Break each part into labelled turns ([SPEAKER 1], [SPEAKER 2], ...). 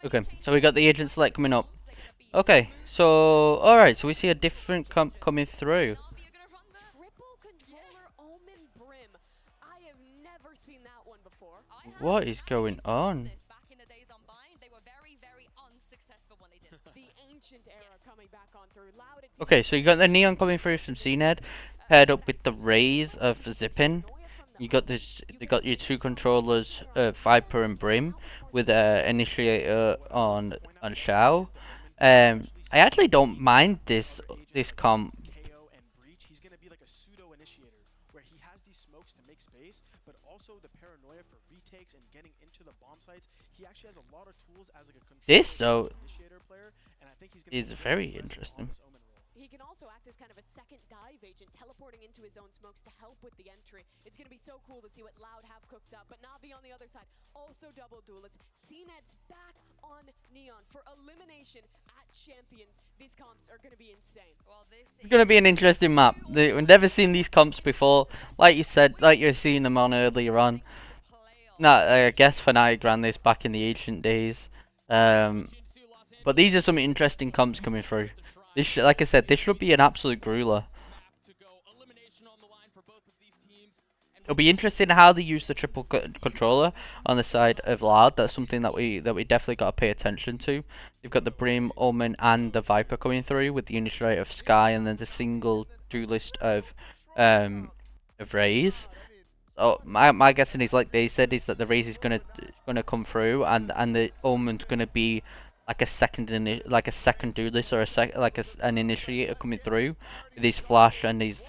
[SPEAKER 1] Okay, so we got the agent select coming up. Okay, so alright, so we see a different coming through. What is going on? Okay, so you got the neon coming through from CNED, paired up with the rays of Zippin. You got this. They got your two controllers, Viper and Brim, with initiator on Shao. I actually don't mind this comp. This though is very interesting.
[SPEAKER 2] He can also act as kind of a second dive agent, teleporting into his own smokes to help with the entry. It's going to be so cool to see what Loud have cooked up, but Navi on the other side, also double duelist. CNED's back on Neon for elimination at Champions. These comps are going to be insane.
[SPEAKER 1] It's gonna be an interesting map. We've never seen these comps before. Like you said, like you're seeing them on earlier on. Nah, I guess Fnatic ran this back in the ancient days. But these are some interesting comps coming through. This, like I said, this should be an absolute grueler. It'll be interesting how they use the triple controller on the side of Loud. That's something that we definitely got to pay attention to. You've got the Brim, Omen, and the Viper coming through with the initiator of Sky, and then the single duelist of Raze. Oh, my guessing is like they said is that the Raze is gonna come through, and the Omen's gonna be like a second duelist or an initiator coming through with his flash and his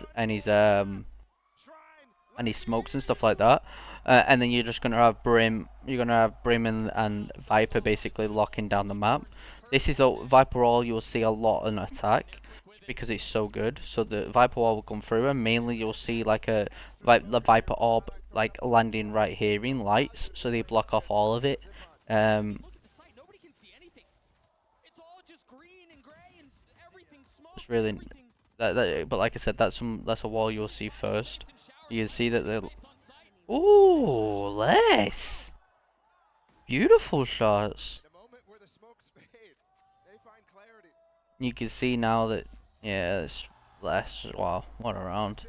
[SPEAKER 1] smokes and stuff like that. And then you're just gonna have Brim. You're gonna have Brim and Viper basically locking down the map. This is a Viper Wall. You'll see a lot on attack because it's so good. So the Viper Wall will come through, and mainly you'll see like the Viper Orb like landing right here in lights, so they block off all of it. It's really but like I said, that's a wall you'll see first. You can see that the ooh, less beautiful shots. You can see now that yeah, it's less. Wow, what a round.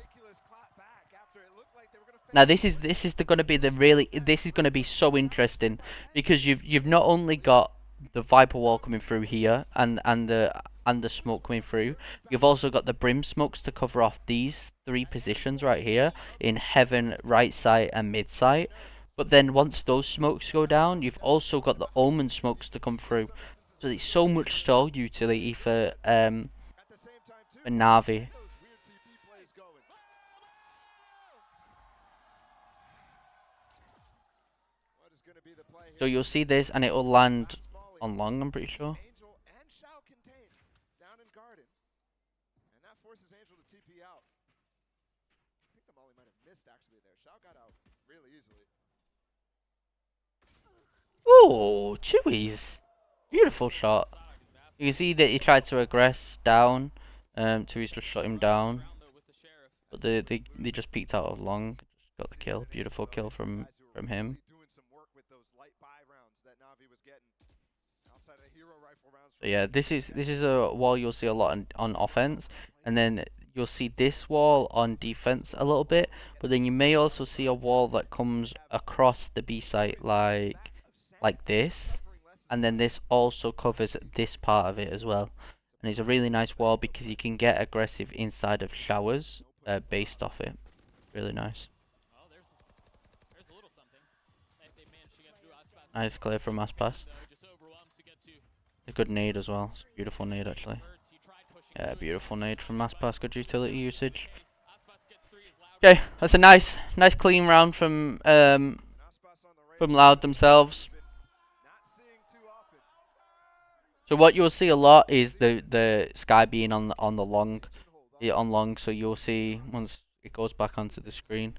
[SPEAKER 1] Now this is gonna be the really this is gonna be so interesting because you've not only got the Viper Wall coming through here and the smoke coming through, you've also got the Brim smokes to cover off these three positions right here in Heaven, right side, and mid side. But then once those smokes go down, you've also got the Omen smokes to come through. So it's so much stall utility for Navi. So you'll see this, and it will land on long, I'm pretty sure. Oh, Chewies! Beautiful shot. You can see that he tried to aggress down. Chewies just shot him down. But they just peeked out of long. Just got the kill. Beautiful kill from him. So yeah, this is a wall you'll see a lot on offense, and then you'll see this wall on defense a little bit. But then you may also see a wall that comes across the B site like this, and then this also covers this part of it as well. And it's a really nice wall because you can get aggressive inside of showers based off it. Really nice. Nice clear from Aspas. A good nade as well. It's a beautiful nade actually. Yeah, beautiful nade from Aspas. Good utility usage. Okay, that's a nice clean round from Loud themselves. So what you'll see a lot is the Sky being on the long, on long. So you'll see once it goes back onto the screen.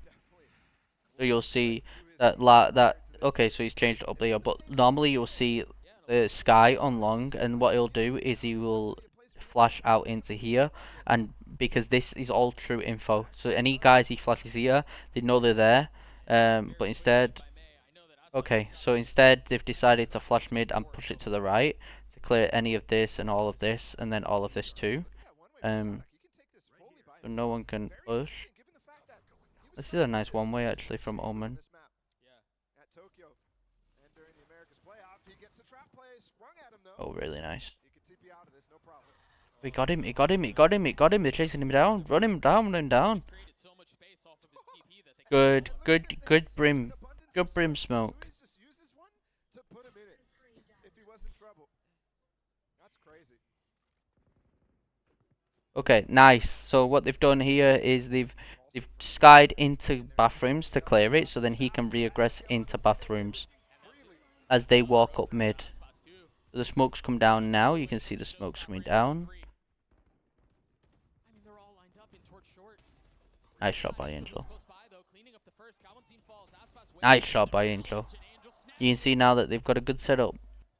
[SPEAKER 1] So you'll see that okay. So he's changed it up there, but normally you'll see the Sky on long, and what he'll do is he will flash out into here, and because this is all true info, so any guys he flashes here, they know they're there. But instead, Okay, so instead they've decided to flash mid and push it to the right to clear any of this and all of this and then all of this too. So no one can push. This is a nice one way actually from Omen. Oh, really nice. We got him, he got him, he got him, he got him. They're chasing him down. Run him down, run him down. Good brim. Good brim smoke. Okay, nice. So what they've done here is they've skied into bathrooms to clear it, so then he can regress into bathrooms as they walk up mid. So the smokes come down now. You can see the smokes coming down. Nice shot by Angel. Nice shot by Angel. You can see now that they've got a good setup.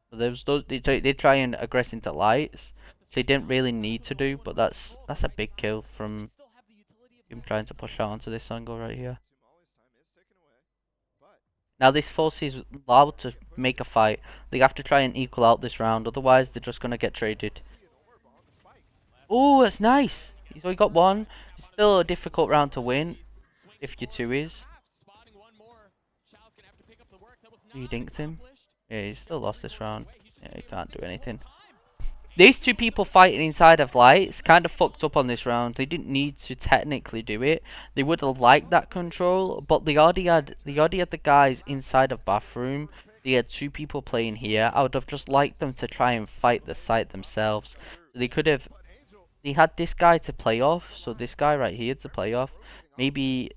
[SPEAKER 1] So there's those they try and aggress into lights. They didn't really need to do, but that's a big kill from him trying to push out onto this angle right here. Now this forces Loud to make a fight. They have to try and equal out this round, otherwise they're just gonna get traded. Oh, that's nice. So he got one. It's still a difficult round to win, if your two is. He dinked him. Yeah, he's still lost this round. Yeah, he can't do anything. These two people fighting inside of lights kind of fucked up on this round. They didn't need to technically do it. They would have liked that control, but they already had the guys inside of bathroom. They had two people playing here. I would have just liked them to try and fight the site themselves. They could have. They had this guy to play off, so this guy right here to play off. Maybe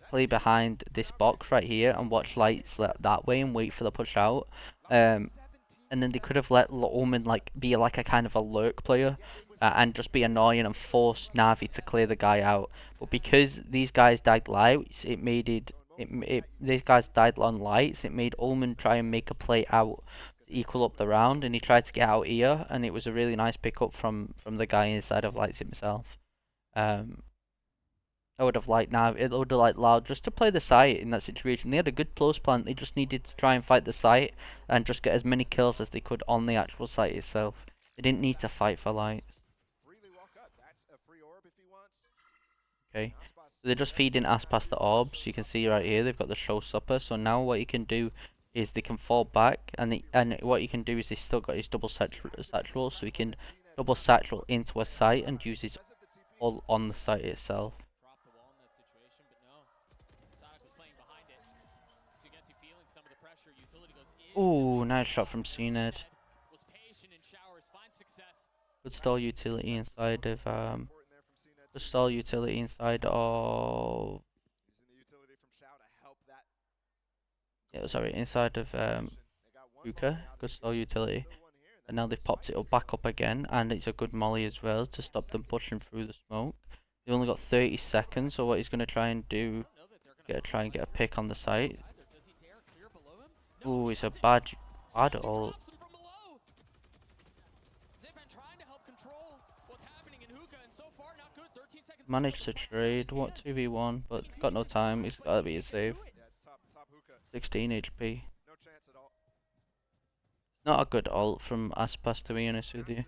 [SPEAKER 1] play behind this box right here and watch lights that way and wait for the push out. And then they could have let Omen be like a kind of a lurk player and just be annoying and force Navi to clear the guy out. But because these guys died lights, these guys died on lights. It made Omen try and make a play out, to equal up the round, and he tried to get out here, and it was a really nice pickup from the guy inside of lights himself. I would have liked Loud just to play the site in that situation. They had a good close plant. They just needed to try and fight the site and just get as many kills as they could on the actual site itself. They didn't need to fight for light. Okay, so they're just feeding Ass past the orbs. You can see right here they've got the showstopper. So now what you can do is they can fall back, and what you can do is they still got his double satchel, so he can double satchel into a site and use his all on the site itself. Oh, nice shot from CNED. Good stall utility inside of good stall utility inside of inside of Hookah. Good stall utility. And now they've popped it back up again, and it's a good molly as well to stop them pushing through the smoke. They've only got 30 seconds, so what he's gonna try and do, try and get a pick on the site. Ooh, it's a bad ult. Managed to trade, 2v1, but got no time, he's gotta be a save. 16 HP. Not a good ult from Aspas, to be honest with you.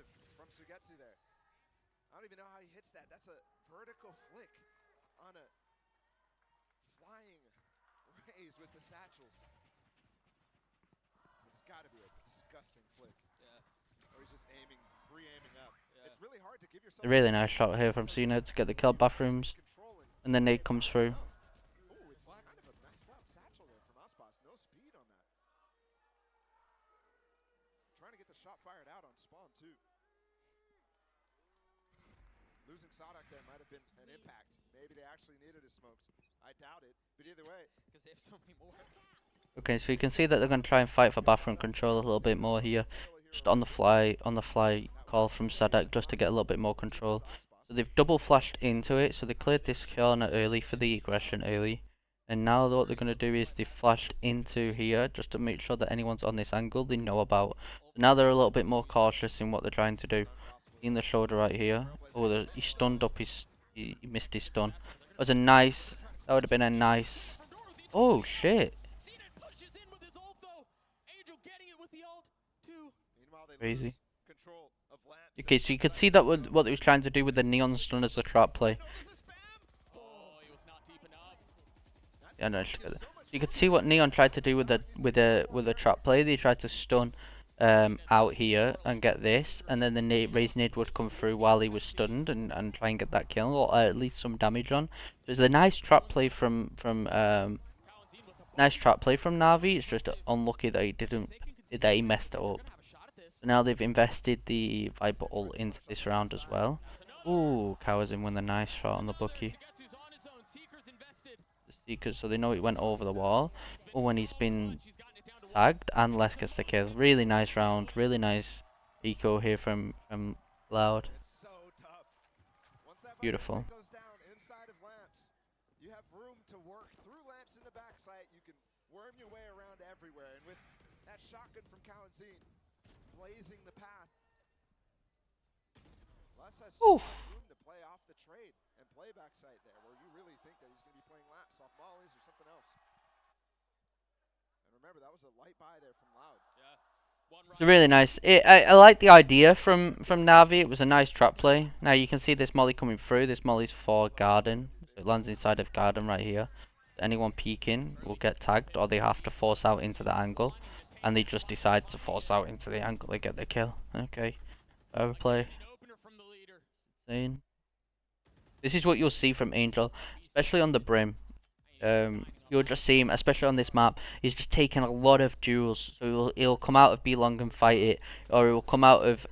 [SPEAKER 1] A really nice shot here from CNED to get the kill bathrooms, and then nade comes through.
[SPEAKER 3] Losing Sodak there might have been an impact. Maybe they actually needed his smokes. I doubt it, but either way, because they have so many more.
[SPEAKER 1] Okay, so you can see that they're going to try and fight for bathroom control a little bit more here. Just on the fly call from Sadak just to get a little bit more control. So they've double flashed into it, so they cleared this corner early for the aggression early. And now what they're going to do is they've flashed into here just to make sure that anyone's on this angle they know about. So now they're a little bit more cautious in what they're trying to do. In the shoulder right here. Oh, he stunned up he missed his stun. That was a nice, that would have been a nice, oh shit.
[SPEAKER 3] Meanwhile, they
[SPEAKER 1] Crazy.
[SPEAKER 3] lose control of lamps.
[SPEAKER 1] Okay, so you could see that what he was trying to do with the neon stun as a trap play. Yeah, no, you could see what Neon tried to do with the trap play. They tried to stun out here and get this, and then the raise nade would come through while he was stunned and try and get that kill, or at least some damage on. So it's a nice trap play from Navi. It's just unlucky that he messed it up. So now they've invested the Viper ult into this round as well. Ooh, Cowards in with a nice shot on the Bucky. Seekers, so they know it went over the wall. Oh, when he's been tagged, and Les gets the kill. Really nice round, really nice eco here from Loud. Beautiful.
[SPEAKER 3] Goes down inside of lamps. You have room to work through lamps in the backside. You can worm your way around everywhere, and with that shotgun from Kawanzin blazing the path, Les has so much room to play off the trade and play backside there, where you really think that he's going to be playing laps off mollies or something else. And remember, that was a light buy there from Loud.
[SPEAKER 1] It's really nice. I like the idea from Navi. It was a nice trap play. Now you can see this molly coming through. This molly's for Garden. So it lands inside of Garden right here. Anyone peeking will get tagged, or they have to force out into the angle. And they just decide to force out into the angle. They get the kill. Okay. Overplay. Insane. This is what you'll see from Angel, especially on the Brim. You'll just see him, especially on this map. He's just taking a lot of duels. So he'll come out of B long and fight it, or he'll come out of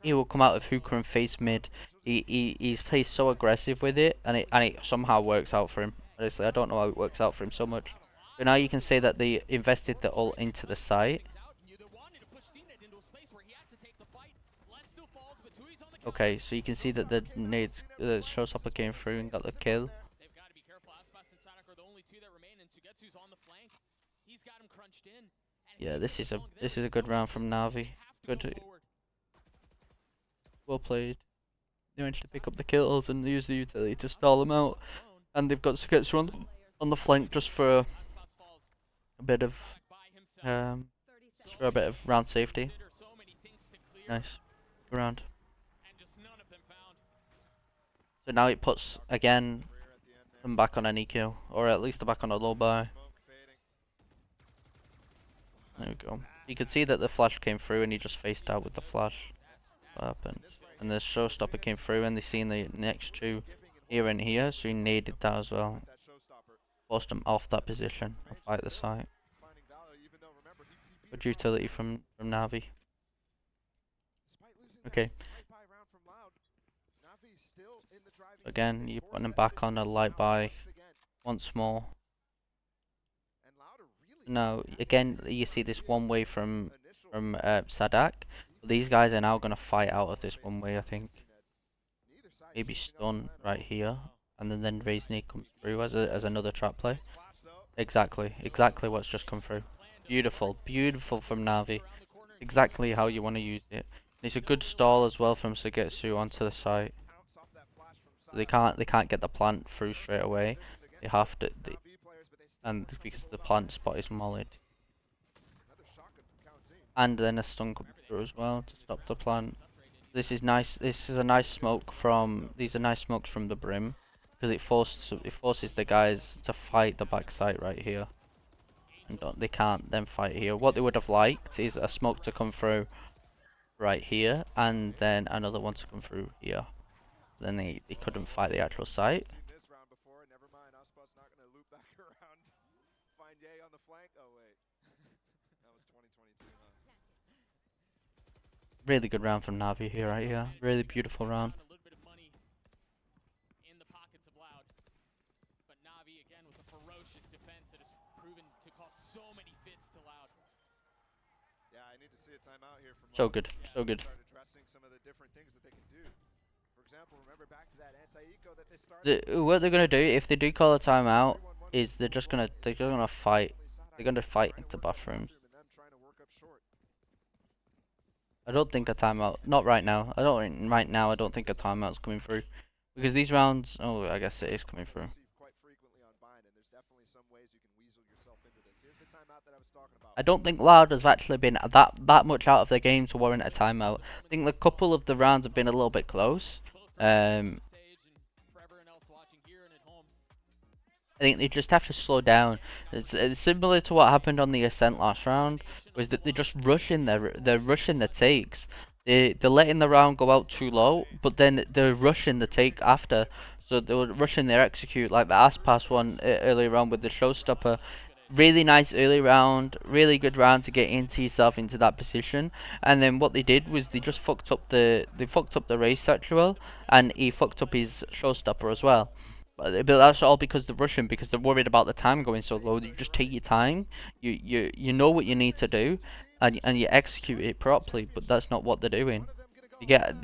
[SPEAKER 1] hookah and face mid. He's played so aggressive with it, and it somehow works out for him. Honestly, I don't know how it works out for him so much. So now you can say that they invested the ult into the site. Okay, so you can see that the showstopper came through and got the kill. Yeah, this is a good round from Navi. Good, well played. They managed to pick up the kills and use the utility to stall them out, and they've got Sketsu on the flank just for a bit of round safety. Nice, good round. So now it puts again them back on an EQ, or at least back on a low buy. There we go. You can see that the flash came through and he just faced out with the flash. What happened? And the showstopper came through and they seen the next two here and here, so he naded that as well. Forced him off that position and fight the site. Good utility from Navi. Okay. Again, you're putting him back on a light buy once more. Now, again, you see this one way from Sadak. These guys are now going to fight out of this one way, I think. Maybe stun right here, and then raise knee comes through as another trap play. Exactly what's just come through. Beautiful from Navi. Exactly how you want to use it. And it's a good stall as well from Sugetsu onto the site. They can't get the plant through straight away. They have to, and because the plant spot is mollied. And then a stun comes through as well to stop the plant. This is nice. This is a nice smoke from. These are nice smokes from the Brim, because it forces the guys to fight the back site right here, and they can't then fight here. What they would have liked is a smoke to come through right here, and then another one to come through here. Then they couldn't fight the actual site. Really good round from Navi here, right here. Really beautiful round. So good, so good. What they're gonna do if they do call a timeout is they're gonna fight. They're gonna fight into bathrooms. I don't think a timeout. Not right now. I don't think a timeout's coming through, because these rounds. Oh, I guess it is coming through. I don't think Loud has actually been that much out of the game to warrant a timeout. I think the couple of the rounds have been a little bit close. I think they just have to slow down. It's similar to what happened on the Ascent last round, was that they're just rushing they're rushing the takes. They're letting the round go out too low, but then they're rushing the take after. So they were rushing their execute, like the Aspas one earlier on with the showstopper. Really nice early round, really good round to get into yourself into that position. And then what they did was they just fucked up the race actual, and he fucked up his showstopper as well. But that's all because they're rushing, because they're worried about the time going so low. You just take your time. You know what you need to do, and you execute it properly. But that's not what they're doing. You get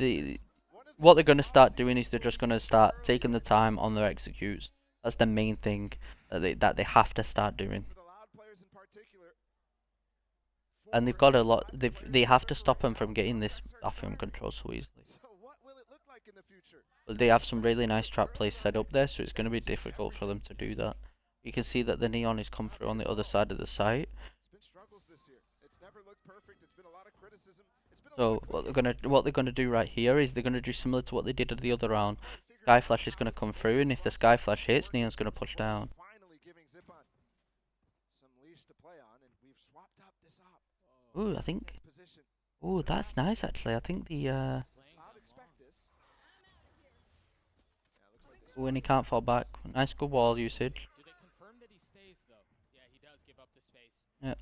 [SPEAKER 1] what they're gonna start doing is they're just gonna start taking the time on their executes. That's the main thing that they have to start doing. And they've got a lot. They have to stop them from getting this bathroom control so easily. But they have some really nice trap plays set up there, so it's going to be difficult for them to do that. You can see that the neon has come through on the other side of the site. So what they're gonna do right here is they're gonna do similar to what they did at the other round. Sky Flash is gonna come through, and if the Sky Flash hits, Neon's gonna push down. Ooh, I think. Ooh, that's nice actually. I think the when he can't fall back. Nice good wall usage. Yeah.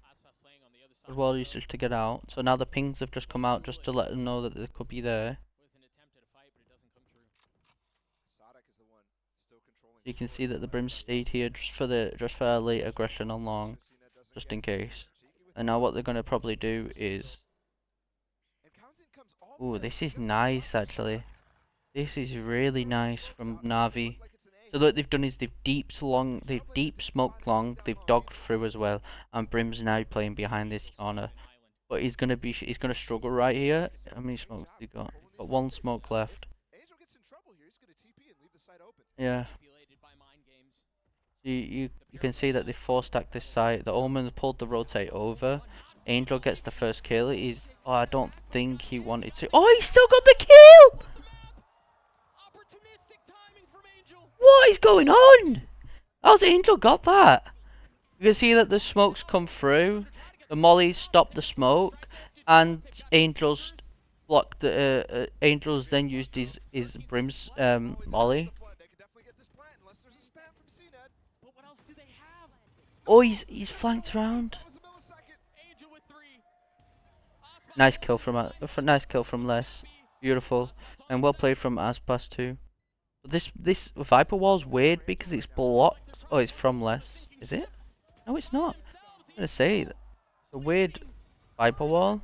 [SPEAKER 1] Good wall usage to get out. So now the pings have just come out just to let them know that they could be there. You can see that the Brim stayed here just for a late aggression on long, just in case. And now what they're gonna probably do is. Ooh, this is nice actually. This is really nice from Navi. So what they've done is they've deep smoked long, they've dogged through as well, and Brim's now playing behind this corner. But he's gonna struggle right here. How many smokes he got? He's got one smoke left. Yeah. You can see that they 4-stacked this site. The Omen pulled the rotate over. Angel gets the first kill. I don't think he wanted to. Oh, he still got the kill! What is going on? How's Angel got that? You can see that the smokes come through. The molly stopped the smoke, and Angel's blocked the. Angel's then used his Brim's molly. Oh, he's flanked around. Nice kill from Les. Beautiful, and well played from Aspas too. This Viper wall's weird because it's blocked. Oh, it's from Les. Is it? No, it's not. I'm gonna say that. A weird Viper wall.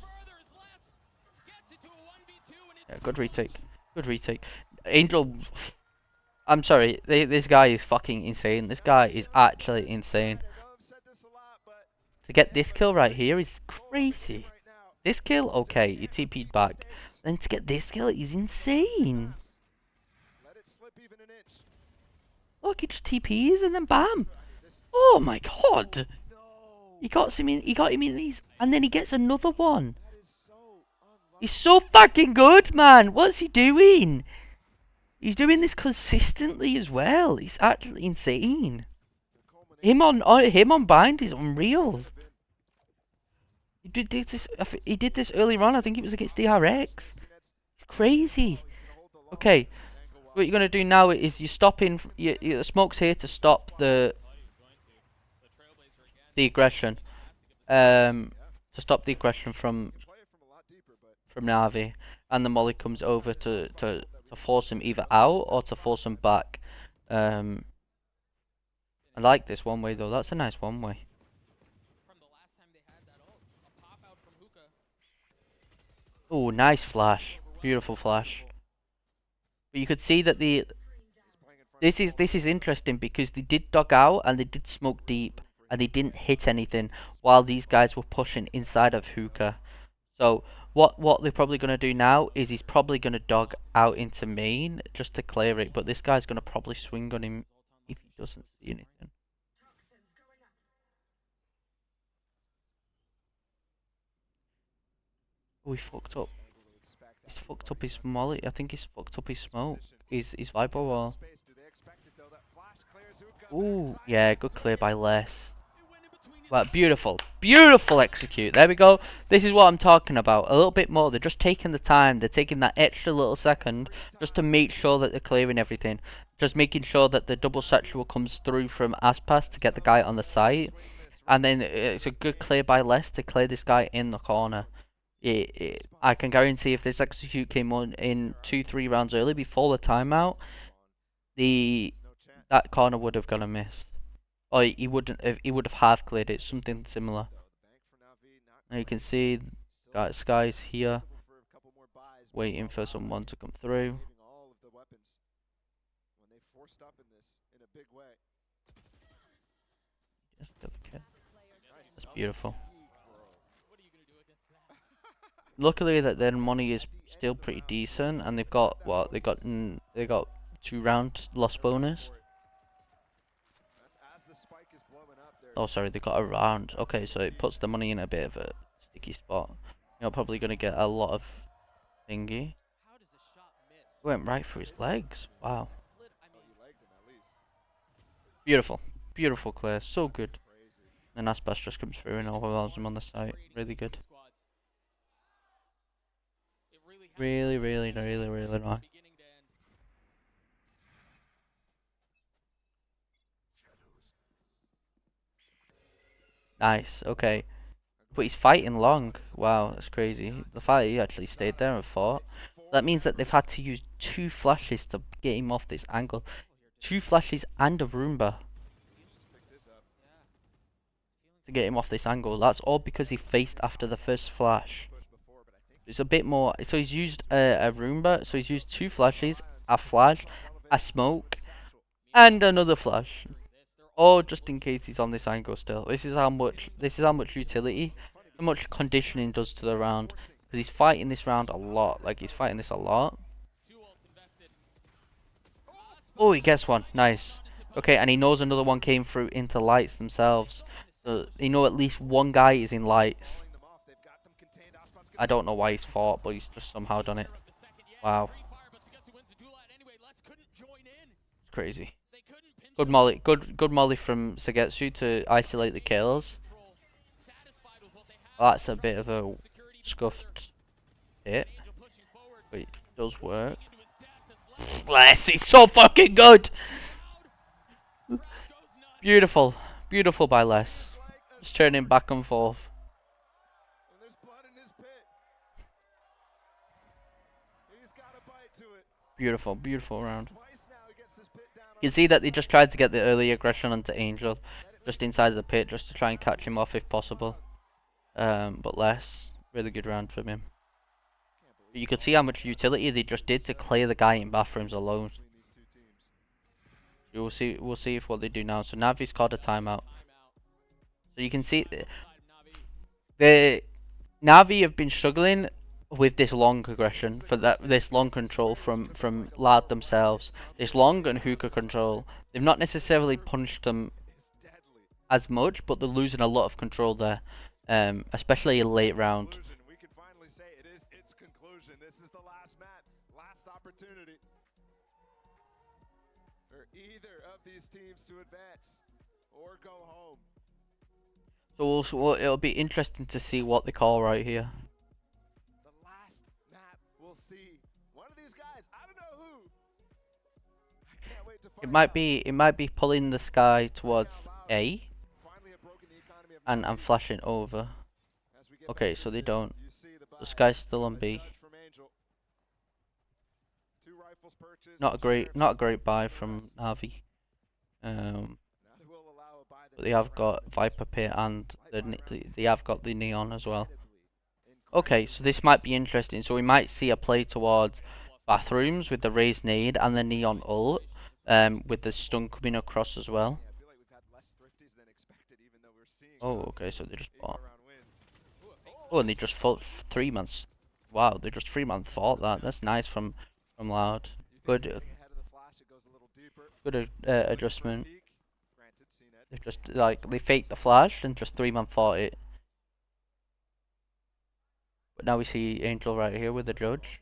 [SPEAKER 1] Yeah, good retake. Good retake. Angel. I'm sorry. This guy is fucking insane. This guy is actually insane. To get this kill right here is crazy. This kill, okay, he TP'd back. Then to get this kill is insane. Look, he just TPs and then bam. Oh my god. He got him in these, and then he gets another one. He's so fucking good, man. What's he doing? He's doing this consistently as well. He's actually insane. Him on bind is unreal. He did this earlier on. I think it was against DRX. It's crazy. Okay, what you're gonna do now is you're stopping. The smoke's here to stop the aggression. To stop the aggression from Navi, and the molly comes over to force him either out or to force him back. I like this one way though. That's a nice one way. Oh, nice flash. Beautiful flash. But you could see that this is interesting because they did dog out and they did smoke deep and they didn't hit anything while these guys were pushing inside of hookah. So what they're probably gonna do now is he's probably gonna dog out into main just to clear it, but this guy's gonna probably swing on him if he doesn't see anything. Oh, he fucked up. He's fucked up his molly. I think he's fucked up his smoke. His Viper wall. Ooh, yeah, good clear by Les. Well, beautiful, beautiful execute. There we go. This is what I'm talking about. A little bit more. They're just taking the time. They're taking that extra little second just to make sure that they're clearing everything. Just making sure that the double sexual comes through from Aspas to get the guy on the site. And then it's a good clear by Les to clear this guy in the corner. I can guarantee if this execute came on in 2-3 rounds early before the timeout, that corner would have gone a miss. Or he wouldn't have. He would have half cleared it. Something similar. Now you can see, Sky's here, waiting for someone to come through. Just got the kid. That's beautiful. Luckily, that their money is still pretty decent, and they've got what they got. They got 2 round loss bonus. Oh, sorry, they got a round. Okay, so it puts the money in a bit of a sticky spot. You're probably gonna get a lot of thingy. Went right through his legs. Wow. Beautiful, beautiful clear. So good. And Aspas just comes through and overwhelms him on the site. Really good. Really, really, really, really nice. Nice, okay. But he's fighting long. Wow, that's crazy. The fight, he actually stayed there and fought. That means that they've had to use 2 flashes to get him off this angle. 2 flashes and a Roomba to get him off this angle. That's all because he faced after the first flash. It's a bit more. So he's used a Roomba. So he's used 2 flashes, a flash, a smoke, and another flash. Or just in case he's on this angle still. This is how much utility, how much conditioning does to the round. Because he's fighting this round a lot. Like, he's fighting this a lot. Oh, he gets one. Nice. Okay, and he knows another one came through into lights themselves. So he know at least one guy is in lights. I don't know why he's fought, but he's just somehow done it. Wow. It's crazy. Good molly, good molly from Sagetsu to isolate the kills. That's a bit of a scuffed hit, but it does work. Bless, he's so fucking good. Beautiful, beautiful by Les. Just turning back and forth. Beautiful, beautiful round. You can see that they just tried to get the early aggression onto Angel, just inside of the pit, just to try and catch him off if possible. But less. Really good round from him. But you could see how much utility they just did to clear the guy in bathrooms alone. We'll see if what they do now. So Navi's called a timeout. So you can see the Navi have been struggling with this long aggression, this long control from Lad themselves, this long and hookah control. They've not necessarily punched them as much, but they're losing a lot of control there, especially in late round.
[SPEAKER 3] We can finally say it is its conclusion. This is the last match, last opportunity for either of these teams to advance or go home.
[SPEAKER 1] So it'll be interesting to see what they call right here.
[SPEAKER 3] We'll see. One of these guys, I don't know who. I can't wait to find
[SPEAKER 1] It might be pulling the sky towards A and flashing over. Okay, so they don't. The sky's still on B. Not a great buy from Navi. But they have got Viper Pit and they have got the Neon as well. Okay, so this might be interesting. So we might see a play towards bathrooms with the raised nade and the Neon ult, with the stun coming across as well. Oh, okay, so they just fought. Oh, and they just fought 3 months. Wow, they just 3-man fought that. That's nice from Loud. Good adjustment. They just they faked the flash and just 3-man fought it. now we see Angel right here with the judge.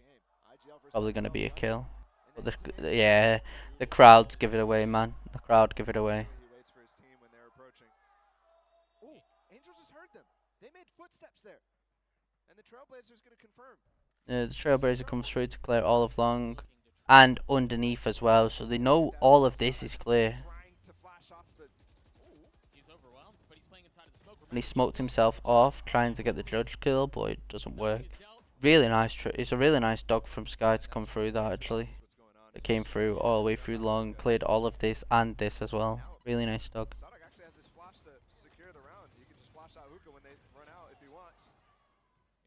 [SPEAKER 3] IGL versus
[SPEAKER 1] Probably gonna
[SPEAKER 3] IGL,
[SPEAKER 1] be a
[SPEAKER 3] huh?
[SPEAKER 1] kill.
[SPEAKER 3] And
[SPEAKER 1] But
[SPEAKER 3] it's
[SPEAKER 1] yeah, the crowds give it away, man. The crowd give it away.
[SPEAKER 3] he waits for his team when they're approaching. Ooh, Angel just heard them. They made footsteps there. And the Trailblazers going to confirm.
[SPEAKER 1] The Trailblazer comes through to clear all of long and underneath as well, so they know all of this is clear.
[SPEAKER 3] Trying to flash off the. Ooh.
[SPEAKER 4] He's overwhelmed, but he's playing inside of the smoke.
[SPEAKER 1] And he smoked himself off, trying to get the judge kill, but it doesn't work. Really nice. It's a really nice dog from Sky to come through that actually.
[SPEAKER 3] What's going on?
[SPEAKER 1] It came through all the way through long, cleared all of this and this as well. Really nice dog.
[SPEAKER 3] Sadak actually has this flash to secure the round. He can just flash out Hookah when they run out if he wants.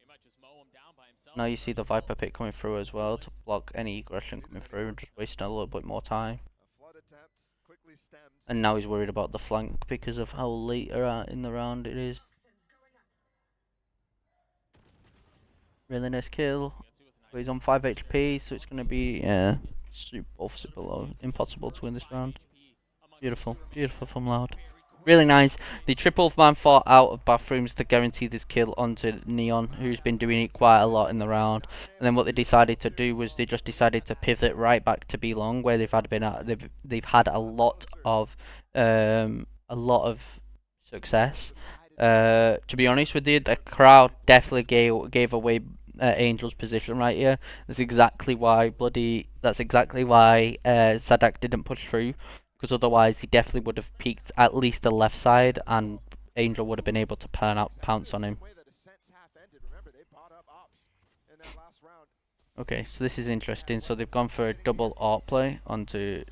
[SPEAKER 4] He might just mow him down by himself.
[SPEAKER 1] Now you see the Viper pick coming through as well to block any aggression coming through and just wasting a little bit more time.
[SPEAKER 3] A flood attempt quickly stems.
[SPEAKER 1] And now he's worried about the flank because of how late in the round it is. Really nice kill. But he's on 5 HP, so it's going to be super low. Impossible to win this round. Beautiful, beautiful from Loud. Really nice. The triple man fought out of bathrooms to guarantee this kill onto Neon, who's been doing it quite a lot in the round. And then what they decided to do was they just decided to pivot right back to B long, where they've had a lot of success. To be honest with you, the crowd definitely gave away Angel's position right here. That's exactly why Sadak didn't push through, because otherwise he definitely would have peeked at least the left side, and Angel would have been able to pounce on him. Okay, so this is interesting. So they've gone for a double ARP play on the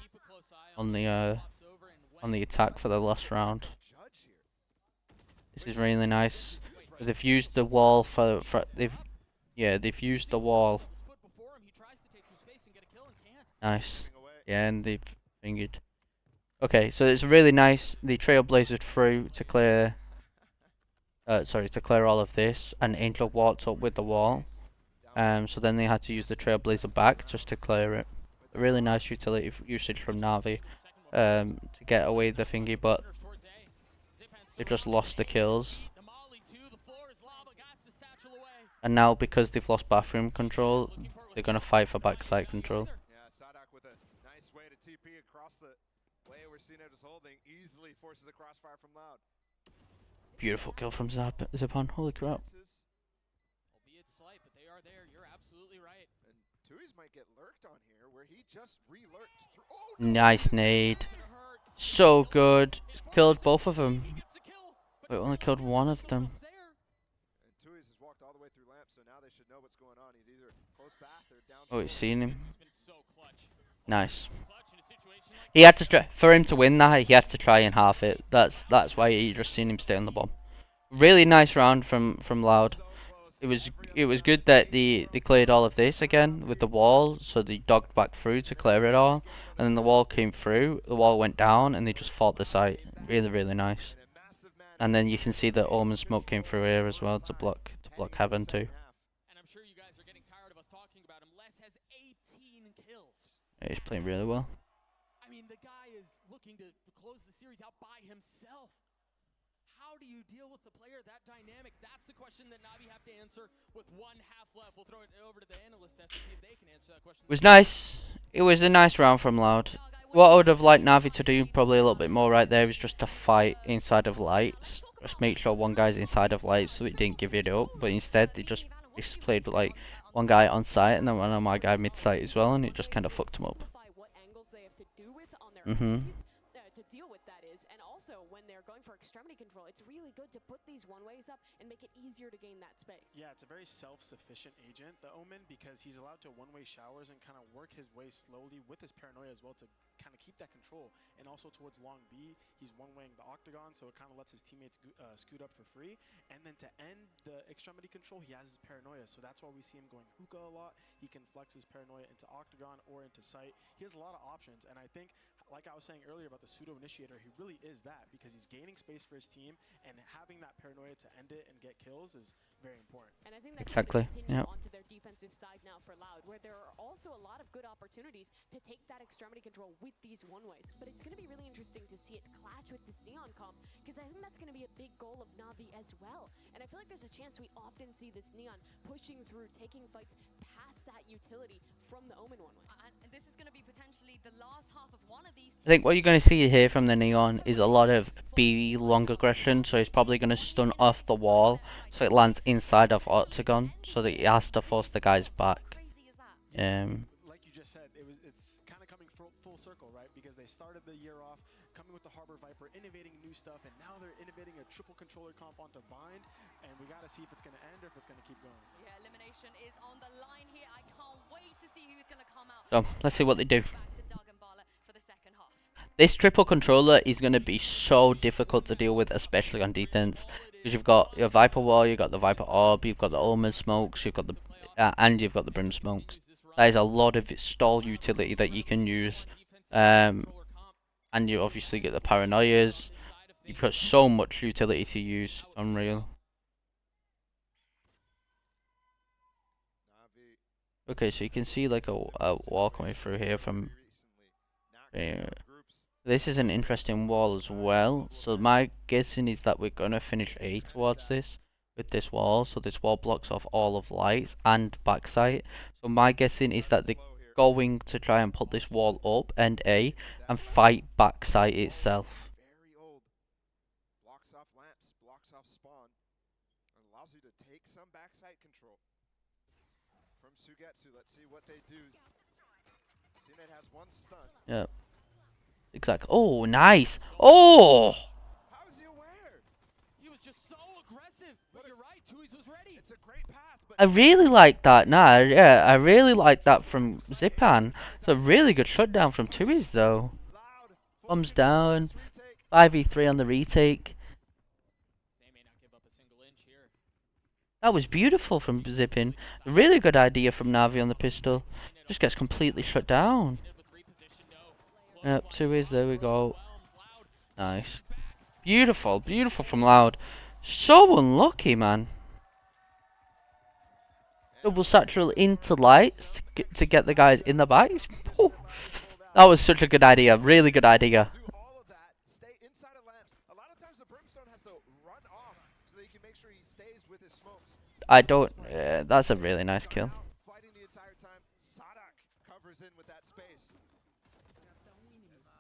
[SPEAKER 1] attack for the last round. This is really nice. They've used the wall they've used the wall. Nice. Yeah, and they've fingered. Okay, so it's really nice. The Trailblazer through to clear all of this, and Angel walked up with the wall. So then they had to use the Trailblazer back just to clear it. A really nice utility usage from Navi to get away the thingy, but they just lost the kills. And now because they've lost bathroom control, they're gonna fight for backside control.
[SPEAKER 3] Yeah, Sadak with a nice way to TP across the way where Cino is holding, easily forces a crossfire from Loud.
[SPEAKER 1] Beautiful kill from Zipan. Holy crap.
[SPEAKER 4] Albeit slight, but they are there. You're absolutely right.
[SPEAKER 3] And Tui's might get lurked on here, where he just re-lurked through. Oh,
[SPEAKER 1] Nice nade. So good. Killed both of them. But only killed one of them.
[SPEAKER 3] And Tui's has walked all the way through lamp, so now they should know what's going on. He's either close bath or down.
[SPEAKER 1] Oh, he's seen him. Nice.
[SPEAKER 4] Clutch in a situation like
[SPEAKER 1] He had to try, for him to win that. He had to try and half it. That's why you just seen him stay on the bomb. Really nice round from Loud. It was good that they cleared all of this again with the wall, so they dogged back through to clear it all, and then the wall came through. The wall went down, and they just fought the site. Really nice. And then you can see that Omen smoke came through here as well to block Heaven too.
[SPEAKER 4] and I'm sure you guys are getting tired of us talking about him. Les has 18 kills.
[SPEAKER 1] Yeah, he's playing really well.
[SPEAKER 4] I mean, the guy is looking to close the series out by himself. How do you deal with the player that dynamic? That's the question that Navi have to answer with 1 half left. We'll throw it over to the analyst desk to see if they can answer that question.
[SPEAKER 1] It was nice. It was a nice round from Loud. What I would have liked Navi to do probably a little bit more right there is just to fight inside of lights. Just make sure one guy's inside of lights so it didn't give it up. But instead they just played like one guy on site and then one of my guy mid site as well, and it just kind of fucked him up.
[SPEAKER 2] To deal with that is, and also when they're going for extremity control, it's really good to put these one-ways up and make it easier to gain that space.
[SPEAKER 5] Yeah, it's a very self-sufficient agent, the Omen, because he's allowed to one-way showers and kind of work his way slowly with his paranoia as well to kind of keep that control. And also towards long B, he's one-waying the octagon, so it kind of lets his teammates scoot up for free. And then to end the extremity control, he has his paranoia, so that's why we see him going hookah a lot. He can flex his paranoia into octagon or into sight. He has a lot of options, and I think, like I was saying earlier about the pseudo-initiator, he really is that, because he's gaining space for his team, and having that paranoia to end it and get kills is very important.
[SPEAKER 2] And I think that
[SPEAKER 1] Exactly,
[SPEAKER 2] continue
[SPEAKER 1] yeah.
[SPEAKER 2] onto their defensive side now for Loud. Loud, where there are also a lot of good opportunities to take that extremity control with these one-ways. But it's going to be really interesting to see it clash with this Neon comp, because I think that's going to be a big goal of Na'Vi as well. And I feel like there's a chance we often see this Neon pushing through, taking fights past that utility from the Omen one-ways.
[SPEAKER 6] And this is going to be potentially the last half of one of these.
[SPEAKER 1] I think what you're going to see here from the Neon is a lot of B long aggression, so he's probably going to stun off the wall, so it lands inside of Octagon, so that he has to force the guys back.
[SPEAKER 6] Crazy is that?
[SPEAKER 5] Like you just said, it's kind of coming full circle, right? Because they started the year off coming with the Harbor Viper, innovating new stuff, and now they're innovating a triple controller comp onto Bind, and we got to see if it's going to end or if it's going to keep going.
[SPEAKER 6] Yeah, elimination is on the line here. I can't wait to see who's going to come out.
[SPEAKER 1] So let's see what they do.
[SPEAKER 6] Back to Doug and Bala for the second half.
[SPEAKER 1] This triple controller is going to be so difficult to deal with, especially on defense, because you've got your Viper Wall, you've got the Viper Orb, you've got the Omen smokes, you've got the and you've got the Brim smokes. That is a lot of stall utility that you can use, and you obviously get the paranoias. You've got so much utility to use. Unreal. Okay, so you can see like a wall coming through here from. This is an interesting wall as well. So my guessing is that we're gonna finish A towards this with this wall. So this wall blocks off all of lights and backside. So my guessing is that they're going to try and put this wall up and A and fight backside itself.
[SPEAKER 3] Very old. Blocks off lamps, blocks off spawn, and allows you to take some backside control from Sugetsu. Let's see what they do. CNET has one stun.
[SPEAKER 1] Yeah. Exactly. Oh, nice. Oh.
[SPEAKER 3] How is he aware?
[SPEAKER 4] He was just so aggressive. But you're right, Tui's was ready.
[SPEAKER 3] It's a great path, but
[SPEAKER 1] I really like that. Nah, yeah, I really like that from Zipan. It's a really good shutdown from Tui's though.
[SPEAKER 3] Loud.
[SPEAKER 1] Thumbs down.
[SPEAKER 3] Retake.
[SPEAKER 1] 5v3 on the retake.
[SPEAKER 4] They may not give up a single inch here.
[SPEAKER 1] That was beautiful from Zippin. A really good idea from Navi on the pistol. Just gets completely shut down. Yep, 2 there we go. Nice. Beautiful, beautiful from Loud. So unlucky, man. Double satchel into lights to get the guys in the bikes. Oh, that was such a good idea. Really good idea.
[SPEAKER 3] Do all of that. Stay inside of lamps. A lot of times the Brimstone has to run off so that he can make sure he stays with his smokes.
[SPEAKER 1] I don't. That's a really nice kill.
[SPEAKER 3] Fighting the entire time. Sadak covers in with that space.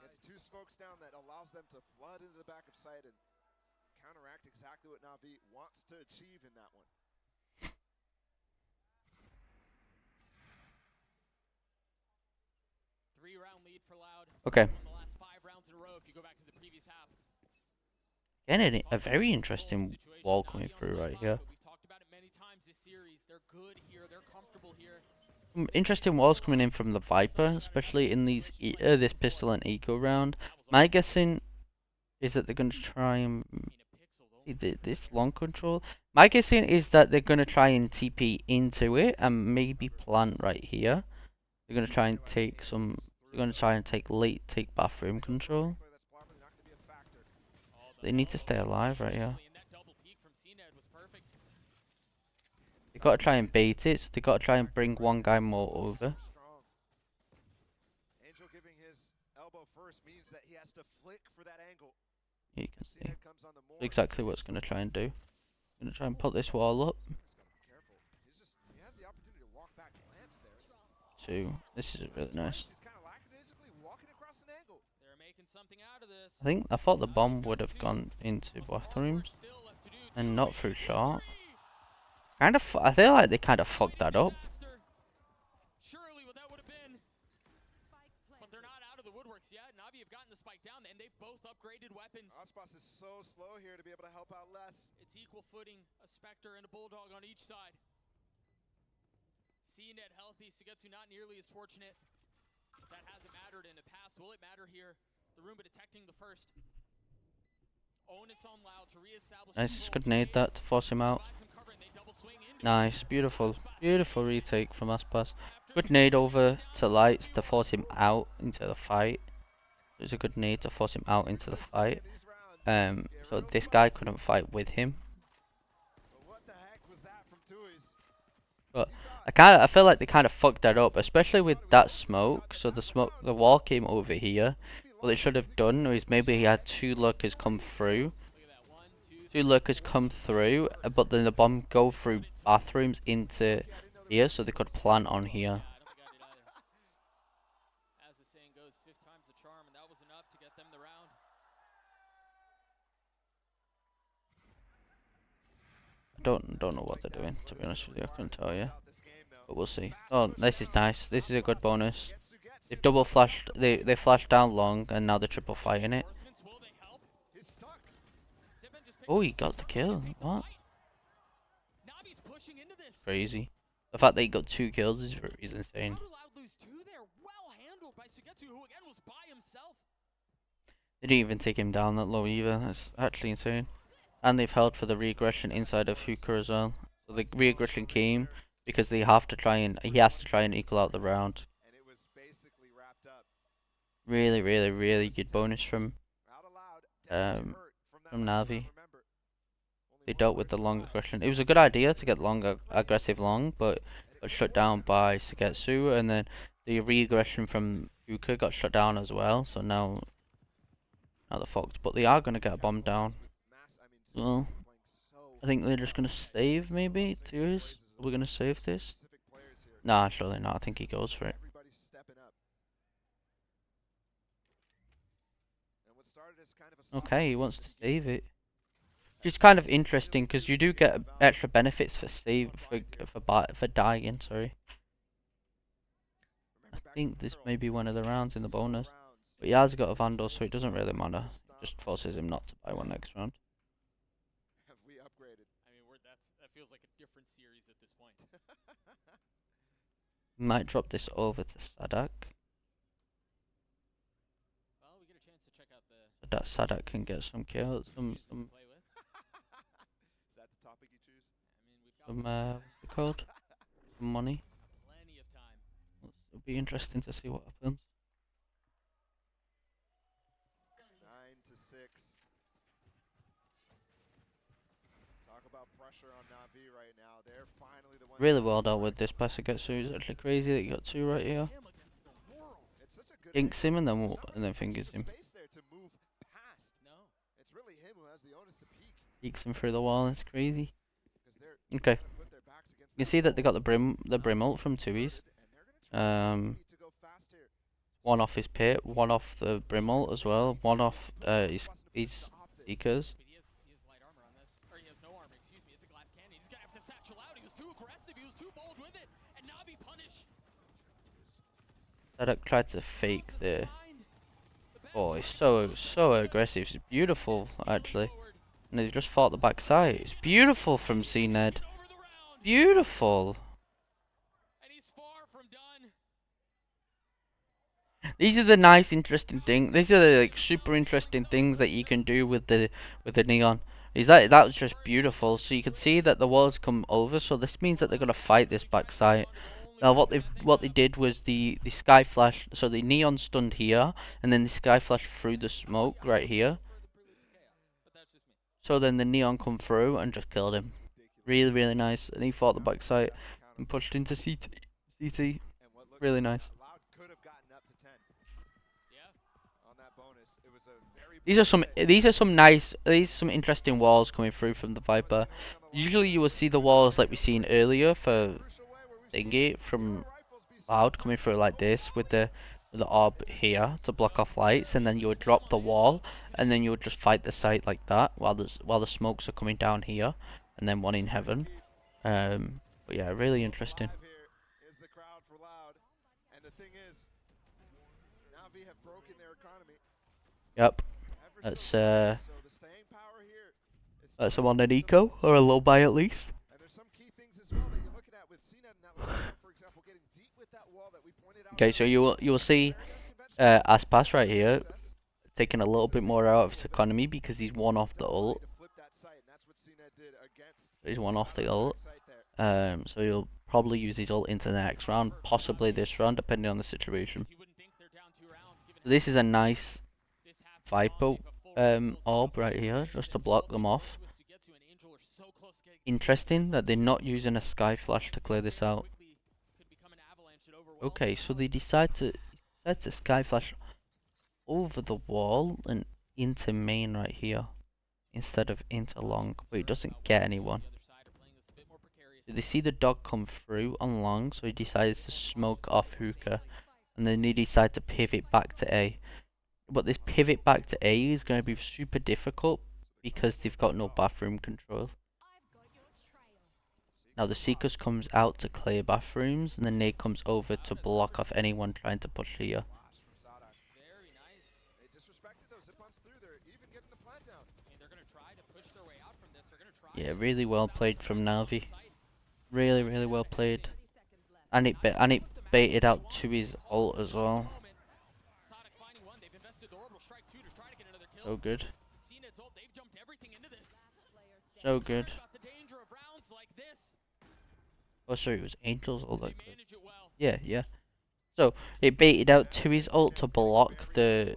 [SPEAKER 3] Gets 2 smokes down that allows them to flood into the back of site and counteract exactly what Na'Vi wants to achieve in that one.
[SPEAKER 4] Three-round lead for Loud.
[SPEAKER 1] Okay.
[SPEAKER 4] In the last 5 rounds in a row if you go back to the previous half.
[SPEAKER 1] Again, a very interesting wall coming through right here.
[SPEAKER 4] We've talked about it many times this series. They're good here. They're comfortable here.
[SPEAKER 1] Some interesting walls coming in from the Viper, especially in these this pistol and eco round. My guessing is that they're going to try and this long control. My guessing is that they're going to try and TP into it and maybe plant right here. They're going to try and take some. They're going to try and take bathroom control. They need to stay alive right here. They got to try and bait it. So they got to try and bring one guy more over.
[SPEAKER 3] Angel giving his elbow first means that he has to flick for that angle.
[SPEAKER 1] You can see
[SPEAKER 3] CNET comes on the more.
[SPEAKER 1] exactly what it's going to try and do. Going to try and put this wall up.
[SPEAKER 3] Careful. He has the opportunity to walk back lamps there.
[SPEAKER 1] Two. This is really nice.
[SPEAKER 3] He's kind of lackadaisically walking across an angle.
[SPEAKER 4] They're making something out of this.
[SPEAKER 1] I thought the bomb would have gone into bathrooms and not through short. I feel like they kind of fucked that up.
[SPEAKER 4] Surely what that would have been. But they're not out of the woodworks yet. Na'Vi have gotten the spike down and they've both upgraded weapons.
[SPEAKER 3] Ospas is so slow here to be able to help out less.
[SPEAKER 4] It's equal footing, a Spectre and a Bulldog on each side. CNET healthy, Sugetsu not nearly as fortunate. But that hasn't mattered in the past. Will it matter here? The Roomba detecting the first. Onus on Loud to reestablish
[SPEAKER 1] Nice,
[SPEAKER 4] control.
[SPEAKER 1] good nade that to force him out.
[SPEAKER 4] Provides some cover and they double swing into it.
[SPEAKER 1] Nice, beautiful, beautiful retake from Aspas. Good nade over to Lights to force him out into the fight. It was a good nade to force him out into the fight. So this guy couldn't fight with him.
[SPEAKER 3] But what the heck was that from Tui's?
[SPEAKER 1] But I feel like they kind of fucked that up, especially with that smoke. So the wall came over here. What they should have done is maybe he had two lurkers come through. Two lurkers come through, but then the bomb go through bathrooms into here, so they could plant on here.
[SPEAKER 4] As the saying goes, fifth time's the charm, and that was enough to get them the round.
[SPEAKER 1] Don't know what they're doing, to be honest with you. I couldn't tell you, but we'll see. Oh, this is nice. This is a good bonus. They've double flashed. They flashed down long, and now they're triple fighting it.
[SPEAKER 4] Will they help? Zippen just picked
[SPEAKER 1] Oh,
[SPEAKER 4] up
[SPEAKER 1] he
[SPEAKER 4] his
[SPEAKER 1] got the
[SPEAKER 4] first
[SPEAKER 1] kill.
[SPEAKER 4] take the
[SPEAKER 1] What?
[SPEAKER 4] fight. Navi's pushing into this.
[SPEAKER 1] Crazy. The fact that he got 2 kills is insane.
[SPEAKER 4] How do Loud lose two there? Well handled by Sugetsu, who again was by himself.
[SPEAKER 1] They didn't even take him down that low either. That's actually insane. And they've held for the regression inside of Hooker as well. So the regression came because he has to try and equal out the round.
[SPEAKER 3] And it was basically wrapped up.
[SPEAKER 1] Really, really, really good bonus from
[SPEAKER 3] Out aloud, definitely
[SPEAKER 1] um
[SPEAKER 3] hurt from that
[SPEAKER 1] from
[SPEAKER 3] last
[SPEAKER 1] Navi.
[SPEAKER 3] round, remember. Only
[SPEAKER 1] They
[SPEAKER 3] one
[SPEAKER 1] dealt with the
[SPEAKER 3] person
[SPEAKER 1] long
[SPEAKER 3] left.
[SPEAKER 1] aggression. It was a good idea to get long aggressive long, but got shut down by Sugetsu, and then the regression from Hooker got shut down as well. So now they're fucked. But they are gonna get a bomb down. Well, I think they're just gonna save maybe twos. We're gonna save this. Nah, surely not. I think he goes for it.
[SPEAKER 3] Everybody's stepping up. And what started as kind of a stop
[SPEAKER 1] Okay, he
[SPEAKER 3] and
[SPEAKER 1] wants
[SPEAKER 3] go
[SPEAKER 1] to
[SPEAKER 3] with the game
[SPEAKER 1] save it. Which is kind of interesting because you do get extra benefits for for dying. Sorry. I think this may be one of the rounds in the bonus, but he has got a Vandal, so it doesn't really matter. It just forces him not to buy one next round.
[SPEAKER 3] Have we upgraded?
[SPEAKER 4] I mean, that feels like a different series at this point.
[SPEAKER 1] Might drop this over to Sadak.
[SPEAKER 4] Well, we get a chance to check out the
[SPEAKER 1] So that Sadak can get some kills,
[SPEAKER 4] uses to play with.
[SPEAKER 3] Is that the topic you choose?
[SPEAKER 4] I mean, we've got
[SPEAKER 1] what's it called? Some money.
[SPEAKER 4] plenty of time.
[SPEAKER 1] It'll be interesting to see what happens.
[SPEAKER 3] 9-6. Talk about pressure on Navi right now. They're finally the ones.
[SPEAKER 1] Really well dealt with this by Sugetsu. It's actually crazy that you got 2 right here.
[SPEAKER 4] Him against the world.
[SPEAKER 3] It's such a good
[SPEAKER 1] Dinks him and then
[SPEAKER 3] There's not
[SPEAKER 1] and then
[SPEAKER 3] really
[SPEAKER 1] fingers him.
[SPEAKER 3] space there to move past.
[SPEAKER 4] No.
[SPEAKER 3] It's really him who has the onus to peek.
[SPEAKER 1] Peeks him through the wall. It's crazy.
[SPEAKER 3] Because they're
[SPEAKER 1] Okay.
[SPEAKER 3] trying to put their backs against
[SPEAKER 1] You can see that they got the brim ult from Tui's.
[SPEAKER 3] and they're gonna try to go fast here.
[SPEAKER 1] One off his pit, one off the brim ult as well, one off his Seekers.
[SPEAKER 4] But he has light armor on this. Or he has no armor, excuse me. It's a glass cannon. He's gonna have to satchel out. He was too aggressive. He was too bold with it. And Navi punish.
[SPEAKER 1] Sadak tried to fake
[SPEAKER 4] Wants us
[SPEAKER 1] the.
[SPEAKER 4] to find the best
[SPEAKER 1] Oh, he's
[SPEAKER 4] one.
[SPEAKER 1] so aggressive. It's beautiful
[SPEAKER 4] Stealing
[SPEAKER 1] actually.
[SPEAKER 4] forward.
[SPEAKER 1] And he just fought the backside. It's beautiful from CNED.
[SPEAKER 4] Over the round.
[SPEAKER 1] Beautiful.
[SPEAKER 4] And he's far from done.
[SPEAKER 1] These are the nice, interesting things. These are the like super interesting things that you can do with the neon. Is that was just beautiful. So you can see that the walls come over. So this means that they're gonna fight this backside. Now what they did was the sky flash. So the neon stunned here, and then the sky flash through the smoke right here.
[SPEAKER 4] Further prelude to chaos. But that's just me.
[SPEAKER 1] So then the neon come through and just killed him. Really, really nice. And he fought the backside and pushed into CT.
[SPEAKER 3] And what looked
[SPEAKER 1] Really nice.
[SPEAKER 3] Loud could have gotten up to 10
[SPEAKER 4] Yeah.
[SPEAKER 3] on that bonus. It was a very
[SPEAKER 1] These are some interesting walls coming through from the Viper. Usually you will see the walls like we seen earlier for Thingy from Loud coming through like this with the orb here to block off lights, and then you would drop the wall, and then you would just fight the site like that while the smokes are coming down here, and then one in heaven. But yeah, really interesting.
[SPEAKER 3] Live here is the crowd for Loud. And the thing is, Navi have broken their economy.
[SPEAKER 1] Yep.
[SPEAKER 3] Ever
[SPEAKER 1] That's
[SPEAKER 3] so slightly, so the staying power here is
[SPEAKER 1] That's
[SPEAKER 3] still
[SPEAKER 1] them on an
[SPEAKER 3] so
[SPEAKER 1] eco
[SPEAKER 3] close.
[SPEAKER 1] or a low buy at least.
[SPEAKER 3] And there's some key things as well that you're looking at with CNET in that last round, for example, getting deep with that wall that we pointed out.
[SPEAKER 1] Okay, so you will see
[SPEAKER 3] Very
[SPEAKER 1] Aspas right here
[SPEAKER 3] unconventional access.
[SPEAKER 1] taking a little bit more out of his economy because he's one off the ult.
[SPEAKER 3] To flip that site, and that's what CNET did against
[SPEAKER 1] He's one off the
[SPEAKER 3] Saturday
[SPEAKER 1] ult.
[SPEAKER 3] site there.
[SPEAKER 1] So he'll probably use his ult into the next round, possibly this round, depending on the situation.
[SPEAKER 4] You wouldn't think they're down 2 rounds given
[SPEAKER 1] So this is a nice
[SPEAKER 4] this half
[SPEAKER 1] Viper
[SPEAKER 4] before
[SPEAKER 1] orb right here, just to block them off.
[SPEAKER 4] with Sugetsu and Angel are so close to getting
[SPEAKER 1] interesting that they're not using a Sky Flash to clear this out.
[SPEAKER 4] Quickly could become an avalanche and overwhelm
[SPEAKER 1] Okay, so
[SPEAKER 4] somehow.
[SPEAKER 1] they decide to Sky Flash over the wall and into main right here instead of into long, but he doesn't get anyone.
[SPEAKER 4] The other side are playing this a bit more precariously.
[SPEAKER 1] They see the dog come through on long, so he decides to smoke off Hookah, and then they decide to pivot back to A. But this pivot back to A is going to be super difficult because they've got no bathroom control. Now the Seekers comes out to clear bathrooms, and the nade comes over to block off anyone trying to push here.
[SPEAKER 3] Flash from Sadak.
[SPEAKER 4] Very nice.
[SPEAKER 3] They disrespected those zip-ons through there, even getting the plant down.
[SPEAKER 4] I mean, they're going to try to push their way out from this. They're going to try.
[SPEAKER 1] Yeah,
[SPEAKER 4] to
[SPEAKER 1] really well
[SPEAKER 4] bounce
[SPEAKER 1] played
[SPEAKER 4] the
[SPEAKER 1] from
[SPEAKER 4] rest of the
[SPEAKER 1] Navi.
[SPEAKER 4] site.
[SPEAKER 1] Really well played. And it baited out to his ult as well.
[SPEAKER 4] Sadak finding one. They've invested the orbital strike too to try to get another kill.
[SPEAKER 1] So good.
[SPEAKER 4] CNED's ult, they've jumped everything into this.
[SPEAKER 1] So good.
[SPEAKER 4] About the danger of rounds like this.
[SPEAKER 1] Oh sorry, it was Angel's ult
[SPEAKER 4] They
[SPEAKER 1] that clip.
[SPEAKER 4] manage it well.
[SPEAKER 1] Yeah. So it baited out to his ult to block to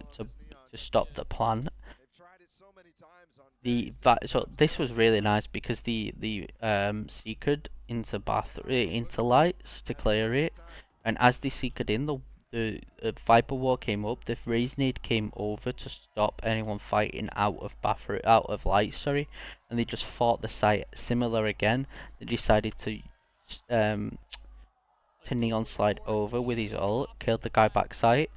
[SPEAKER 1] stop the plan.
[SPEAKER 3] They've tried it so many times on
[SPEAKER 1] So this was really nice because the seeked into lights to clear it, and as they seeked in, the Viper wall came up. The Raze nade came over to stop anyone fighting out of lights, sorry, and they just fought the site. Similar again, they decided to neon slide over with his ult, killed the guy backside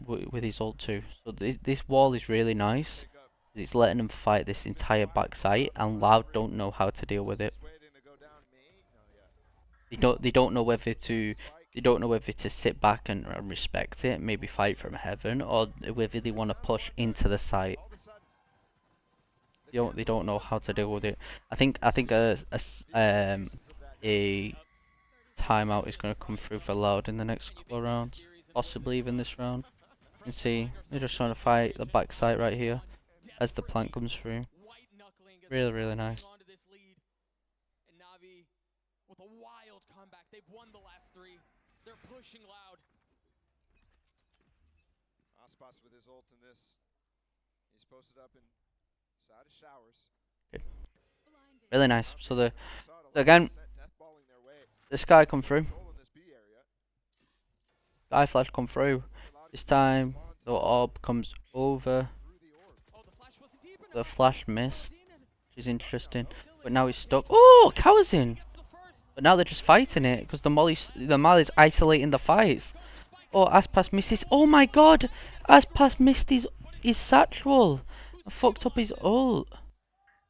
[SPEAKER 1] with his ult too. So this wall is really nice. It's letting them fight this entire backside, and Loud don't know how to deal with it.
[SPEAKER 3] waiting to go down main. No, yeah.
[SPEAKER 1] They don't know whether to sit back and respect it, maybe fight from heaven, or whether they want to push into the site.
[SPEAKER 3] All of a sudden,
[SPEAKER 1] They don't know how to deal with it. I think a timeout is going to come through for Loud in the next couple of rounds, possibly even this round. You can see they're just trying to fight the backside right here as the plant comes through.
[SPEAKER 4] White knuckling as
[SPEAKER 1] Really,
[SPEAKER 4] they
[SPEAKER 1] really
[SPEAKER 4] hang
[SPEAKER 1] nice.
[SPEAKER 4] on to this lead. And Navi with a wild comeback. They've won the last three. They're pushing Loud.
[SPEAKER 3] Aspas with his ult in this. He's posted up inside of showers.
[SPEAKER 1] Really nice. So the
[SPEAKER 3] Saw it, a lot
[SPEAKER 1] again,
[SPEAKER 3] deathballing their way.
[SPEAKER 1] the Sky come through.
[SPEAKER 3] Goal in this B area.
[SPEAKER 1] Sky Flash come through. This time the orb comes over.
[SPEAKER 3] Through the orb.
[SPEAKER 4] Oh, the flash wasn't deep enough.
[SPEAKER 1] The flash missed,
[SPEAKER 4] Seen it.
[SPEAKER 1] which is interesting. But now he's stuck. Oh, Cow's in.
[SPEAKER 4] Gets the first.
[SPEAKER 1] But now they're just fighting it because the Molly's isolating the fights. Oh, Aspas misses. Oh my God, Aspas missed his satchel. I fucked up his ult.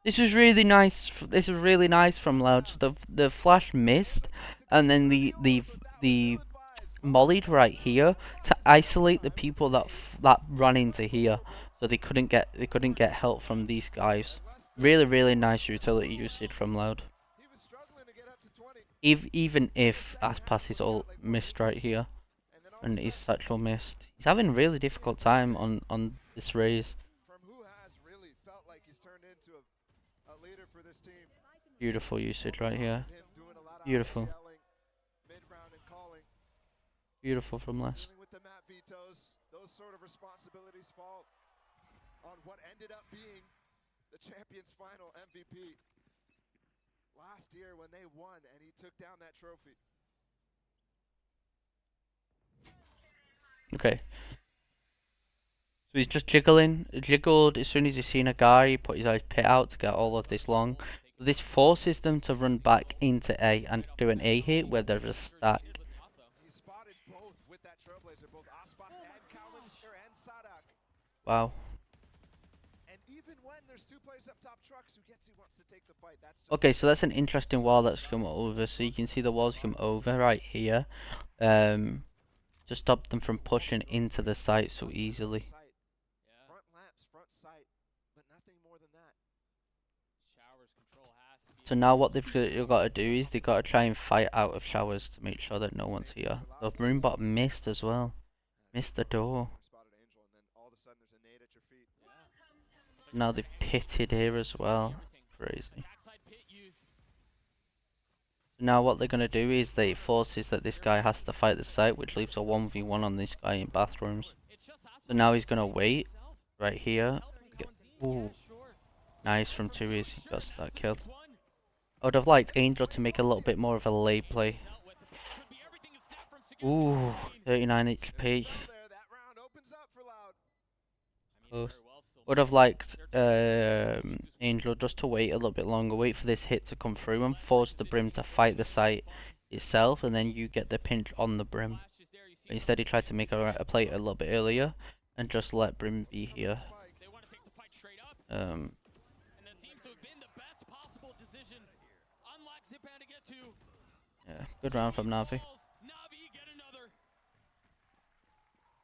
[SPEAKER 1] This was really nice. This was really nice from Loud. So the flash missed, and then the mollied right here to isolate the people that ran into here, so they couldn't get help from these guys. Really nice utility usage from Loud.
[SPEAKER 3] He was struggling to get up to 20.
[SPEAKER 1] Even if Aspas is all missed right here,
[SPEAKER 3] And then all
[SPEAKER 1] and
[SPEAKER 3] of a
[SPEAKER 1] his
[SPEAKER 3] sudden,
[SPEAKER 1] satchel missed, he's having a really difficult time on this raise.
[SPEAKER 3] from who has really felt like he's turned into a leader for this team.
[SPEAKER 1] Beautiful usage right here.
[SPEAKER 3] Him doing a lot of
[SPEAKER 1] Beautiful.
[SPEAKER 3] yelling, mid-round and calling.
[SPEAKER 1] Beautiful from Les.
[SPEAKER 3] Dealing with the map vetoes, those sort of responsibilities fall on what ended up being the Champions Final MVP last year when they won and he took down that trophy.
[SPEAKER 1] Okay. So he's just jiggled as soon as he's seen a guy, he put his ice pit out to get all of this long. So this forces them to run back into A and do an A hit where there's a stack.
[SPEAKER 3] He spotted both with that Trailblazer, both Aspas and Kalmanster and Sadak.
[SPEAKER 1] Wow.
[SPEAKER 3] And even when there's two players up top, Trucks, Sugetsu wants to take the fight. That's just
[SPEAKER 1] Okay, so that's an interesting wall that's come over. So you can see the walls come over right here. To stop them from pushing into the site so easily.
[SPEAKER 3] sight. Front lamps, front sight, but nothing more than that.
[SPEAKER 4] Showers control has to be.
[SPEAKER 1] So now what they've got to do is they've got to try and fight out of showers to make sure that no one's here. The Roombot missed as well. Missed the door.
[SPEAKER 3] You spotted Angel, and then all of a sudden there's a nade at your feet.
[SPEAKER 1] Now they've pitted here as well. Crazy.
[SPEAKER 4] Backside pit used.
[SPEAKER 1] Now what they're gonna do is they forces that this guy has to fight the site, which leaves a 1v1 on this guy in bathrooms.
[SPEAKER 4] It's just
[SPEAKER 1] So now he's gonna wait right here.
[SPEAKER 4] helping
[SPEAKER 1] Get,
[SPEAKER 4] the ones in.
[SPEAKER 1] ooh,
[SPEAKER 4] Yeah, sure.
[SPEAKER 1] nice from 2 is he got that killed.
[SPEAKER 4] One.
[SPEAKER 1] I would have liked Angel to make a little bit more of a late play. Ooh, 39 HP.
[SPEAKER 3] There, that round opens up for Loud.
[SPEAKER 1] Close. Would have liked Angel just to wait a little bit longer, wait for this hit to come through and force the Brim to fight the site itself, and then you get the pinch on the Brim. But instead he tried to make a play a little bit earlier and just let Brim be here. Yeah, good round from Navi.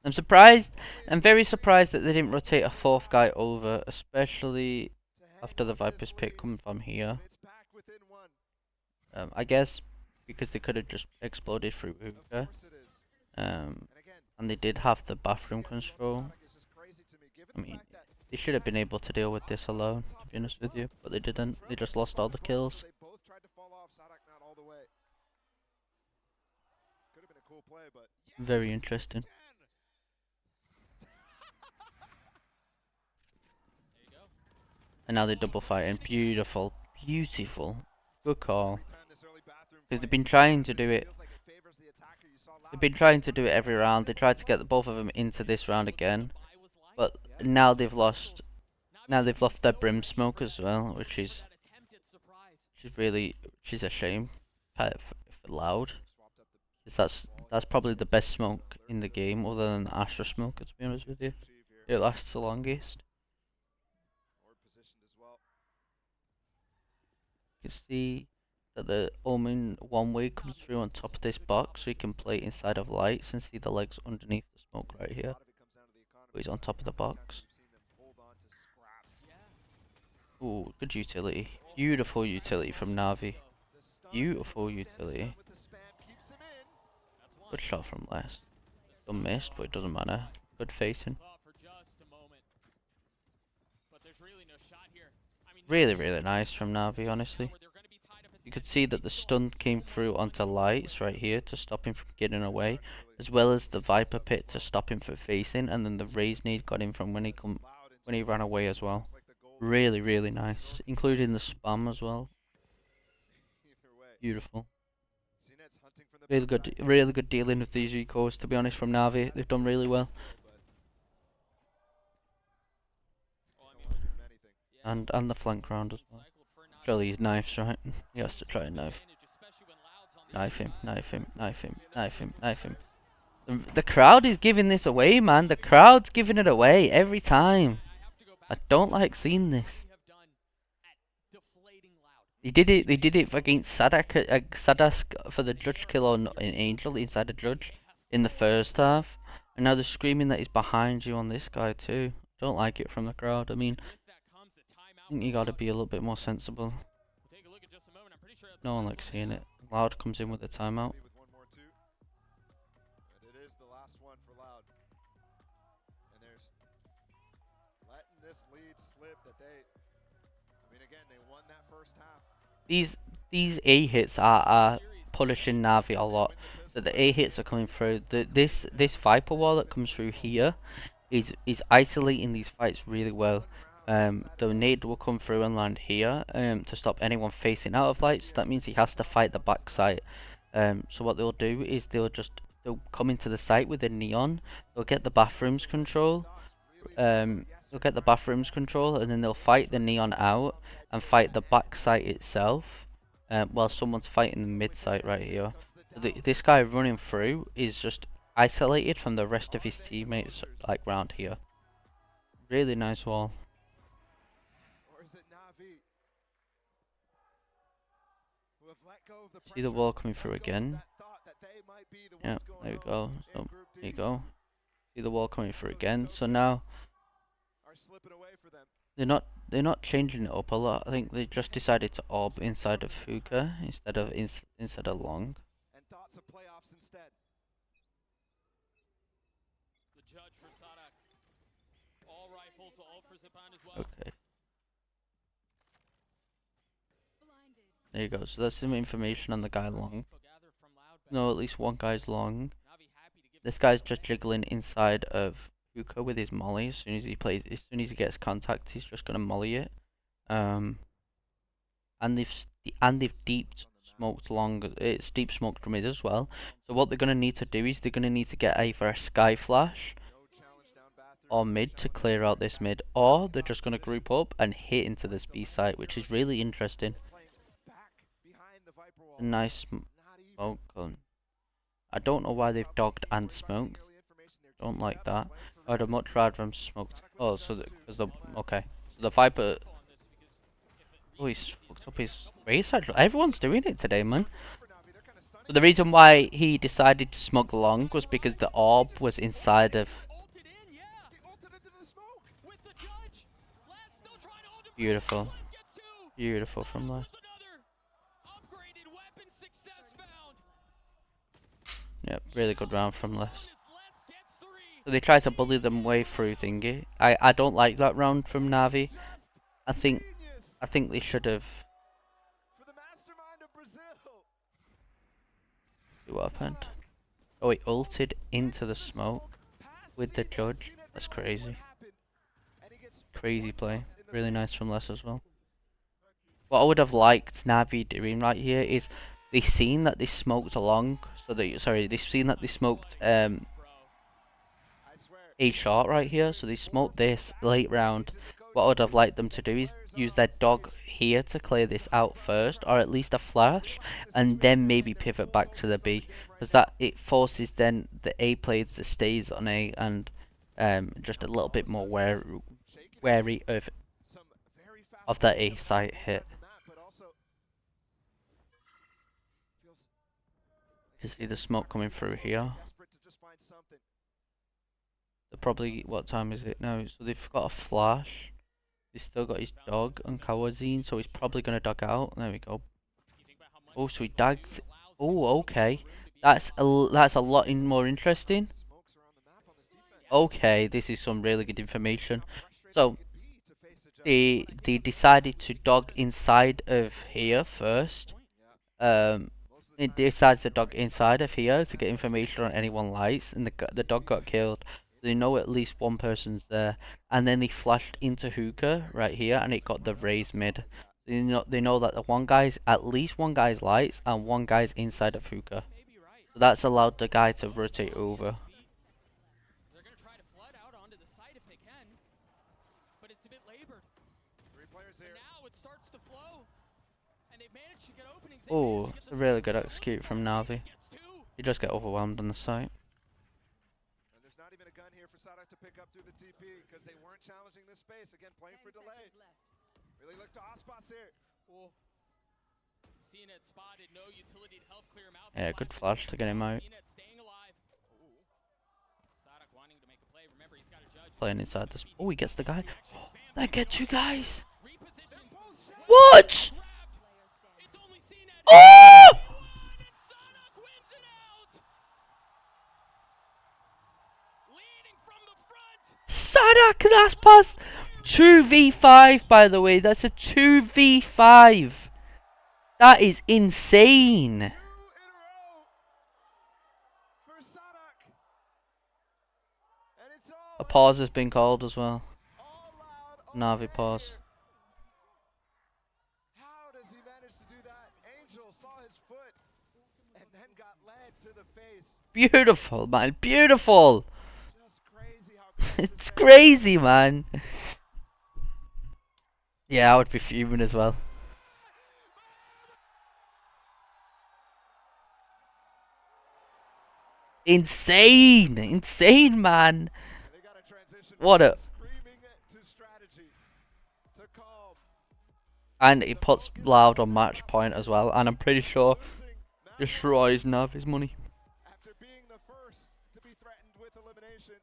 [SPEAKER 1] I'm surprised. I'm very surprised that they didn't rotate a fourth guy over, especially after the Viper's pick coming from here.
[SPEAKER 3] It's back within one.
[SPEAKER 1] I guess because they could have just exploded through
[SPEAKER 3] Of
[SPEAKER 1] hookah.
[SPEAKER 3] course it is.
[SPEAKER 1] Um,
[SPEAKER 3] And again,
[SPEAKER 1] and they did have the bathroom control.
[SPEAKER 3] Sonic is just crazy to me, given
[SPEAKER 1] I
[SPEAKER 3] the
[SPEAKER 1] mean,
[SPEAKER 3] fact that
[SPEAKER 1] they should have been able to deal with this alone, to be honest with you, but they didn't. They just lost all the kills.
[SPEAKER 3] they both tried to fall off, Sadak not all the way. Could have been a cool play, but
[SPEAKER 1] Very interesting. And now they're double fighting. Beautiful, beautiful. Good call.
[SPEAKER 3] every time this early bathroom
[SPEAKER 1] Because they've
[SPEAKER 3] fight
[SPEAKER 1] been trying to do it.
[SPEAKER 3] feels like it favors the attacker. You saw
[SPEAKER 1] They've
[SPEAKER 3] Loud
[SPEAKER 1] been trying to do it every round. They tried to get both of them into this round again, but now they've lost. Now they've lost their Brim smoke as well, which is a shame for Loud.
[SPEAKER 3] swapped up the
[SPEAKER 1] 'Cause that's probably the best smoke in the game, other than the Astra smoke. To be honest with you,
[SPEAKER 3] receive here.
[SPEAKER 1] it lasts the longest.
[SPEAKER 3] Forward positioned as well.
[SPEAKER 1] You can see that the Omen one way comes through on top of this box, so you can play inside of lights and see the legs underneath the smoke right
[SPEAKER 3] A
[SPEAKER 1] here.
[SPEAKER 3] lot of it comes down to the economy.
[SPEAKER 1] But he's on top of the
[SPEAKER 3] How many times
[SPEAKER 1] box.
[SPEAKER 3] we've seen them hold on to scraps.
[SPEAKER 1] Ooh, good utility. Beautiful utility from Navi.
[SPEAKER 3] The stun
[SPEAKER 1] Beautiful
[SPEAKER 3] stands
[SPEAKER 1] utility.
[SPEAKER 3] up with the spam, keeps him in.
[SPEAKER 1] Good shot from Les. Still missed, but it doesn't matter. Good facing. Really, really nice from Navi, honestly. You could see that the stun came through onto lights right here to stop him from getting away, as well as the Viper pit to stop him from facing, and then the raise nade got him from when he ran away as well.
[SPEAKER 3] Looks like the gold
[SPEAKER 1] Really, really nice, including the spam as well.
[SPEAKER 3] either way.
[SPEAKER 1] Beautiful.
[SPEAKER 3] CNET's hunting from the backside.
[SPEAKER 1] Really good dealing with these recalls. To be honest, from Navi, they've done really well, and the flank round as well. Surely he's knives, right? He has to try and knife. Knife him, knife him, knife him, knife him, knife him. The crowd is giving this away, man. The crowd's giving it away every time. I don't like seeing this. They did it against Sadak for the judge kill on an Angel inside the judge in the first half. And now they're screaming that he's behind you on this guy too. Don't like it from the crowd. I mean, I think you gotta be a little bit more sensible. No one likes seeing it. Loud comes in with a timeout.
[SPEAKER 3] With one more too. And it is the last one for Loud. And there's letting this lead slip that I mean again, they won that first half.
[SPEAKER 1] These A hits are punishing Navi a lot. So the A hits are coming through. This Viper wall that comes through here is isolating these fights really well. The nade will come through and land here to stop anyone facing out of lights. That means he has to fight the backside. So what they'll do is they'll come into the site with a neon. They'll get the bathrooms control. They'll get the bathrooms control, and then they'll fight the neon out and fight the back site itself. While someone's fighting the mid site right here. So this guy running through is just isolated from the rest of his teammates, like round here. Really nice wall.
[SPEAKER 3] Or is it Navi? Who have let go of the
[SPEAKER 1] See the
[SPEAKER 3] pressure,
[SPEAKER 1] wall coming
[SPEAKER 3] let
[SPEAKER 1] through
[SPEAKER 3] go of
[SPEAKER 1] again.
[SPEAKER 3] that thought that they might be the
[SPEAKER 1] Yeah,
[SPEAKER 3] ones going
[SPEAKER 1] there we
[SPEAKER 3] home
[SPEAKER 1] go.
[SPEAKER 3] in
[SPEAKER 1] So
[SPEAKER 3] Group
[SPEAKER 1] there you
[SPEAKER 3] D.
[SPEAKER 1] go. See the wall coming through again. So now
[SPEAKER 3] Are slipping away for them.
[SPEAKER 1] they're not changing it up a lot. I think they just decided to orb inside of hookah instead of long.
[SPEAKER 3] And thoughts of playoffs instead.
[SPEAKER 4] The judge for Sadak. All rifles, all for Zipan as well.
[SPEAKER 1] Okay. There you go. So that's some information on the guy long. No, at least one guy's long. This guy's just jiggling inside of hookah with his molly. As soon as he gets contact, he's just gonna molly it. And and they've deep smoked long. It's deep smoked mid as well. So what they're gonna need to do is they're gonna need to get either a sky flash
[SPEAKER 3] No challenge down bathroom.
[SPEAKER 1] or mid to clear out this mid, or they're just gonna group up and hit into this B site, which is really interesting.
[SPEAKER 3] Playing back behind the Viper wall.
[SPEAKER 1] A nice
[SPEAKER 3] Not even.
[SPEAKER 1] smoke gun. I don't know why they've dogged and smoked. Don't like that. I'd have much rather them smoked. Oh, so because the okay, so the Viper. Oh, he's fucked up his race. Actually, everyone's doing it today, man. So the reason why he decided to smoke long was because the orb was inside of.
[SPEAKER 4] Ulted in, yeah.
[SPEAKER 3] He ulted into the smoke.
[SPEAKER 4] With the judge. Lad still trying to hold it.
[SPEAKER 1] Beautiful,
[SPEAKER 4] Laz gets two.
[SPEAKER 1] beautiful from there.
[SPEAKER 4] With another upgraded weapon success found.
[SPEAKER 1] Yep, really good round from Les.
[SPEAKER 4] Bonus, Les gets three.
[SPEAKER 1] So they tried to bully them way through thingy. I don't like that round from Navi. I think
[SPEAKER 3] Genius
[SPEAKER 1] they should have.
[SPEAKER 3] for the mastermind of Brazil.
[SPEAKER 1] See what happened? Oh, he ulted into the smoke with the judge. That's crazy. Crazy play. Really nice from Les as well. What I would have liked Navi doing right here is they seen that they smoked along. So they seen that they smoked
[SPEAKER 3] I swear.
[SPEAKER 1] A shot right here. So they smoked this late round. What I would have liked them to do is use their dog here to clear this out first, or at least a flash, and then maybe pivot back to the B, because that it forces then the A player to stays on A and just a little bit more wary
[SPEAKER 3] Some very fast
[SPEAKER 1] of that A site hit.
[SPEAKER 3] but also feels
[SPEAKER 1] You see the smoke coming through here.
[SPEAKER 3] desperate to just find something.
[SPEAKER 1] They're probably, what time is it now? So they've got a flash. He's still got his dog and Kawazine, so he's probably gonna dog out. There we go. Oh, so he dagged. Oh, okay. That's a lot more interesting.
[SPEAKER 3] Smokes around the map on this defense.
[SPEAKER 1] Okay, this is some really good information.
[SPEAKER 3] Frustrating
[SPEAKER 1] So
[SPEAKER 3] it could be to face a judge.
[SPEAKER 1] they decided to dog inside of here first. It decided to dog inside of here to get information on anyone lights, and the dog got killed. They know at least one person's there, and then they flashed into hookah right here, and it got the raised mid. They know that the one guy's at least one guy's lights and one guy's inside of hookah.
[SPEAKER 4] Maybe right.
[SPEAKER 1] So that's allowed the guy to rotate over.
[SPEAKER 4] They're gonna try to flood out onto the site if they can, but it's a bit labored.
[SPEAKER 3] 3 players
[SPEAKER 4] And
[SPEAKER 3] here.
[SPEAKER 4] now it starts to flow, and they've managed to get openings.
[SPEAKER 1] Oh, it's a really good execute from Navi.
[SPEAKER 4] Gets two.
[SPEAKER 1] You just get overwhelmed on the site.
[SPEAKER 3] And there's not even a gun here for Sadak to pick up through the TP because they weren't challenging this space. Again, playing for delay. Really look to Aspas here.
[SPEAKER 4] Oh. CNET spotted, no utility to help clear him out.
[SPEAKER 1] Yeah, good flash to get him out.
[SPEAKER 4] CNET staying alive. Sadak wanting to make a play. Remember, he's got a judge.
[SPEAKER 1] Playing inside this. Oh, he gets the guy.
[SPEAKER 4] Actually spam
[SPEAKER 1] They get 2 guys.
[SPEAKER 4] reposition.
[SPEAKER 1] What?
[SPEAKER 4] Grabbed. It's only CNET.
[SPEAKER 1] Oh!
[SPEAKER 4] And Sadak wins it out. Leading from the front.
[SPEAKER 1] Sadak, that's pass. 2v5, by the way. That's a 2v5. That is insane.
[SPEAKER 3] 2 in a row for Sadak. And it's all
[SPEAKER 1] A pause has been called as well.
[SPEAKER 3] loud.
[SPEAKER 1] Navi
[SPEAKER 3] Okay.
[SPEAKER 1] pause.
[SPEAKER 3] How does he manage to do that? Angel saw his foot and then got led to the face.
[SPEAKER 1] Beautiful, man. Beautiful.
[SPEAKER 3] Just crazy how close this
[SPEAKER 1] It's
[SPEAKER 3] man
[SPEAKER 1] crazy, man. Yeah, I would be fuming as well. Insane. Insane, man.
[SPEAKER 3] And they got a transition
[SPEAKER 1] What
[SPEAKER 3] from
[SPEAKER 1] a-
[SPEAKER 3] screaming to strategy to calm.
[SPEAKER 1] And he puts Loud on match point as well. And I'm pretty sure
[SPEAKER 3] Losing now
[SPEAKER 1] destroys Navi's money.
[SPEAKER 3] after being the first to be threatened with elimination.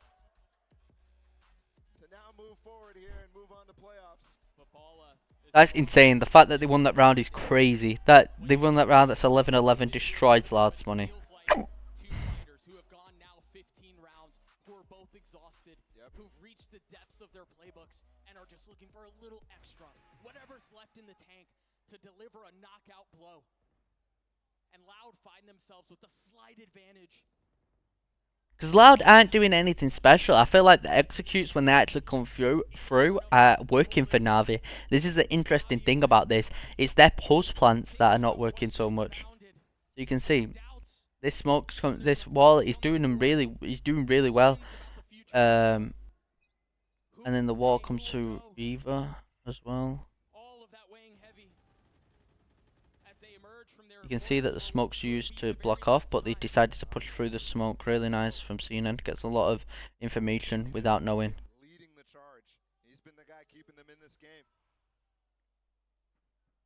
[SPEAKER 3] To now move forward here and move on to playoffs.
[SPEAKER 1] That's insane. The fact that they won that round is crazy. That they won that round that's 11-11 destroyed Loud's money.
[SPEAKER 4] Feels like two fighters who have gone now 15 rounds, who are both exhausted, who've reached the depths of their playbooks, and are just looking for a little extra, whatever's left in the tank, to deliver a knockout blow. And Loud find themselves with a slight advantage.
[SPEAKER 1] Because Loud aren't doing anything special. I feel like the executes when they actually come through are working for Navi. This is the interesting thing about this. It's their post plants that are not working so much. You can see this this wall is doing them really. He's doing really well. And then the wall comes to Reaver as well. You can see that the smoke's used to block off, but they decided to push through the smoke. Really nice from CNN. Gets a lot of information without knowing.
[SPEAKER 3] Leading the charge. He's been the guy keeping them in this game.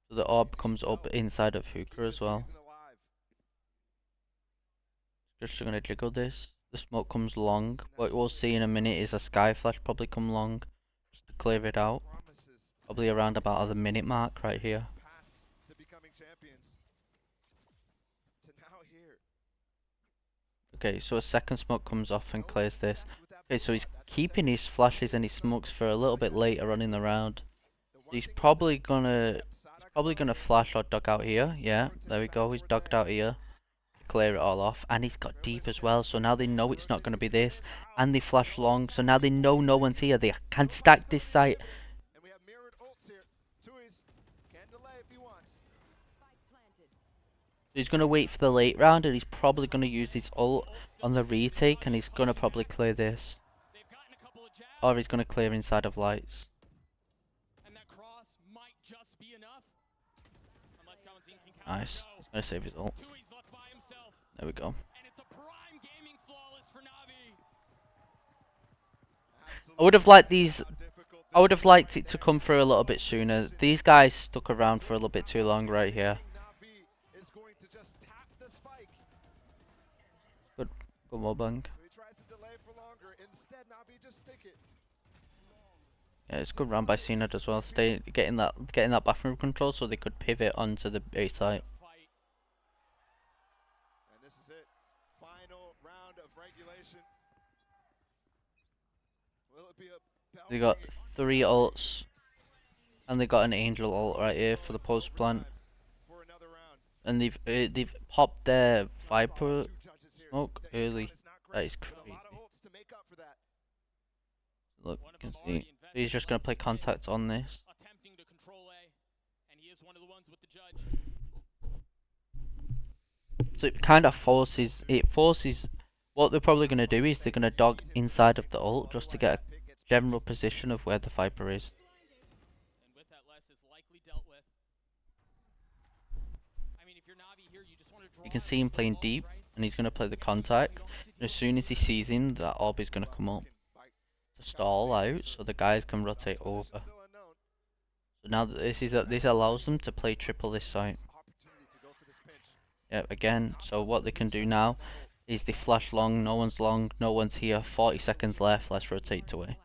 [SPEAKER 1] So the orb comes up inside of Hooker as well. Just gonna jiggle this. The smoke comes long. What we'll see in a minute is a sky flash probably come long just to clear it out. Probably around about the minute mark right here. Okay, so a second smoke comes off and clears this. Okay, so he's keeping his flashes and his smokes for a little bit later on in the round. He's probably gonna flash or duck out here. Yeah, there we go. He's ducked out here to clear it all off, and he's got deep as well. So now they know it's not gonna be this, and they flash long. So now they know no one's here. They can stack this site.
[SPEAKER 3] And we have mirrored ults here. Tui's can delay if he wants.
[SPEAKER 1] He's gonna wait for the late round, and he's probably gonna use his ult on the retake, and he's gonna probably clear this, or he's gonna clear inside of lights. Nice. He's gonna save his ult. There we go. I would have liked these. I would have liked it to come through a little bit sooner. These guys stuck around for a little bit too long right here. Good wallbang. Yeah, it's a good round by CNED as well. Getting that bathroom control so they could pivot onto the A site.
[SPEAKER 3] And this is it. Final round of regulation. Will it be a
[SPEAKER 1] They got 3 ults, and they got an angel ult right here for the post plant. And they've popped their Viper smoke early. That is crazy. Look, you can see he's just gonna play contact on this. So it kind of forces what they're probably gonna do is they're gonna dog inside of the ult just to get a general position of where the Viper is. You can see him playing deep, and he's gonna play the contact. And as soon as he sees him, that orb is gonna come up to stall out, so the guys can rotate over. So now that this allows them to play triple this site. Yep, again. So what they can do now is they flash long. No one's here. 40 seconds left. Let's rotate to A.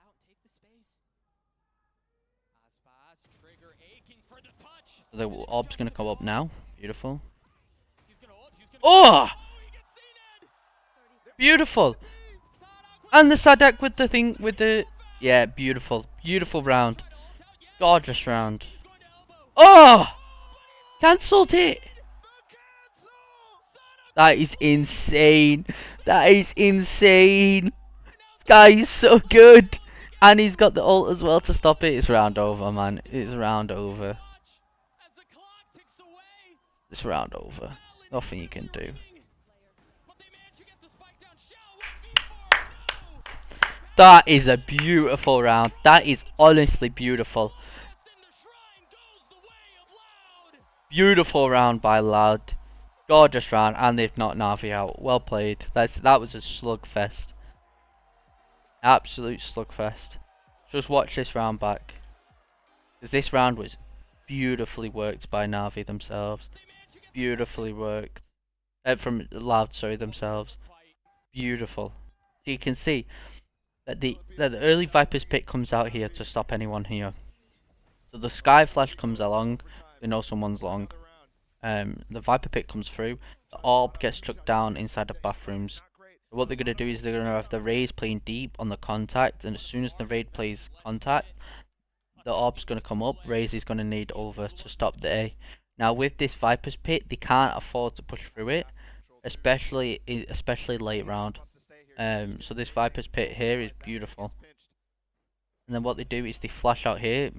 [SPEAKER 1] So the orb's gonna come up now. Beautiful. Oh! Beautiful! And the Sadak with the thing, with the... Yeah, beautiful. Beautiful round. Gorgeous round. Oh! Cancelled it! That is insane. That is insane. This guy is so good. And he's got the ult as well to stop it. It's round over, man. It's round over. It's round over. Nothing you can do. That is a beautiful round. That is honestly beautiful. Beautiful round by Loud. Gorgeous round, and they've knocked Na'Vi out. Well played. That was a slugfest. Absolute slugfest. Just watch this round back, because this round was beautifully worked by Na'Vi themselves. Beautifully worked. From Loud, sorry, themselves. Beautiful. So you can see that the early Viper's pick comes out here to stop anyone here. So the Sky Flash comes along. We know someone's long. The Viper pick comes through. The orb gets chucked down inside of bathrooms. So what they're going to do is they're going to have the Raze playing deep on the contact, and as soon as the Raid plays contact, the orb's going to come up. Raze is going to need over to stop the A. Now with this Viper's pit, they can't afford to push through it, especially late round. So this Viper's pit here is beautiful. And then what they do is they flash out here,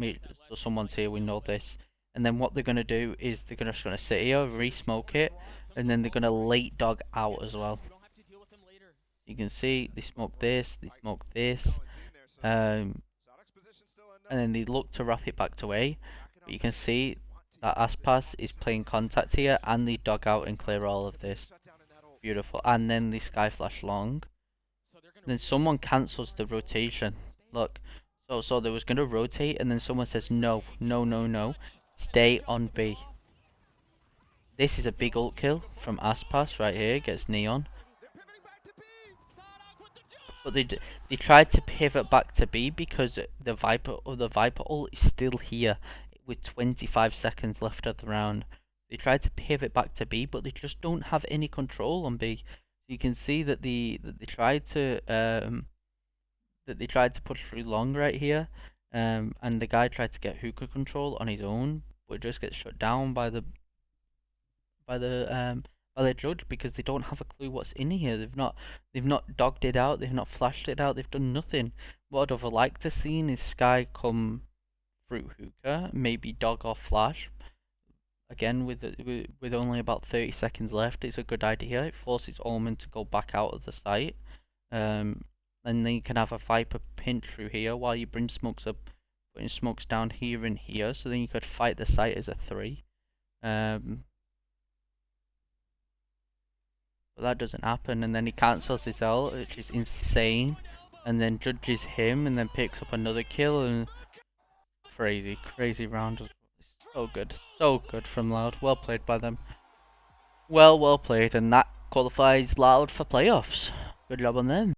[SPEAKER 1] so someone's here, we know this. And then what they're going to do is they're just going to sit here, re-smoke it, and then they're going to late dog out as well. You can see they smoke this, and then they look to wrap it back to A. But you can see that Aspas is playing contact here, and they dog out and clear all of this. Beautiful. And then the Sky Flash long. Then someone cancels the rotation. Look. So they was going to rotate, and then someone says, no, stay on B. This is a big ult kill from Aspas right here, gets Neon. But they tried to pivot back to B because the Viper ult is still here with 25 seconds left of the round. They tried to pivot back to B, but they just don't have any control on B. You can see that they tried to push through long right here, and the guy tried to get hookah control on his own, but it just gets shut down by the judge because they don't have a clue what's in here. They've not dogged it out, they've not flashed it out, they've done nothing. What I'd have liked to see is Sky come through hookah, maybe dog or flash. Again, with only about 30 seconds left, it's a good idea. It forces Omen to go back out of the site. And then you can have a Viper pinch through here while you bring smokes up, putting smokes down here and here, so then you could fight the site as a 3. But that doesn't happen, and then he cancels his ult, which is insane, and then judges him, and then picks up another kill, and crazy round. So good from Loud. Well played by them. Well played, and that qualifies Loud for playoffs. Good job on them.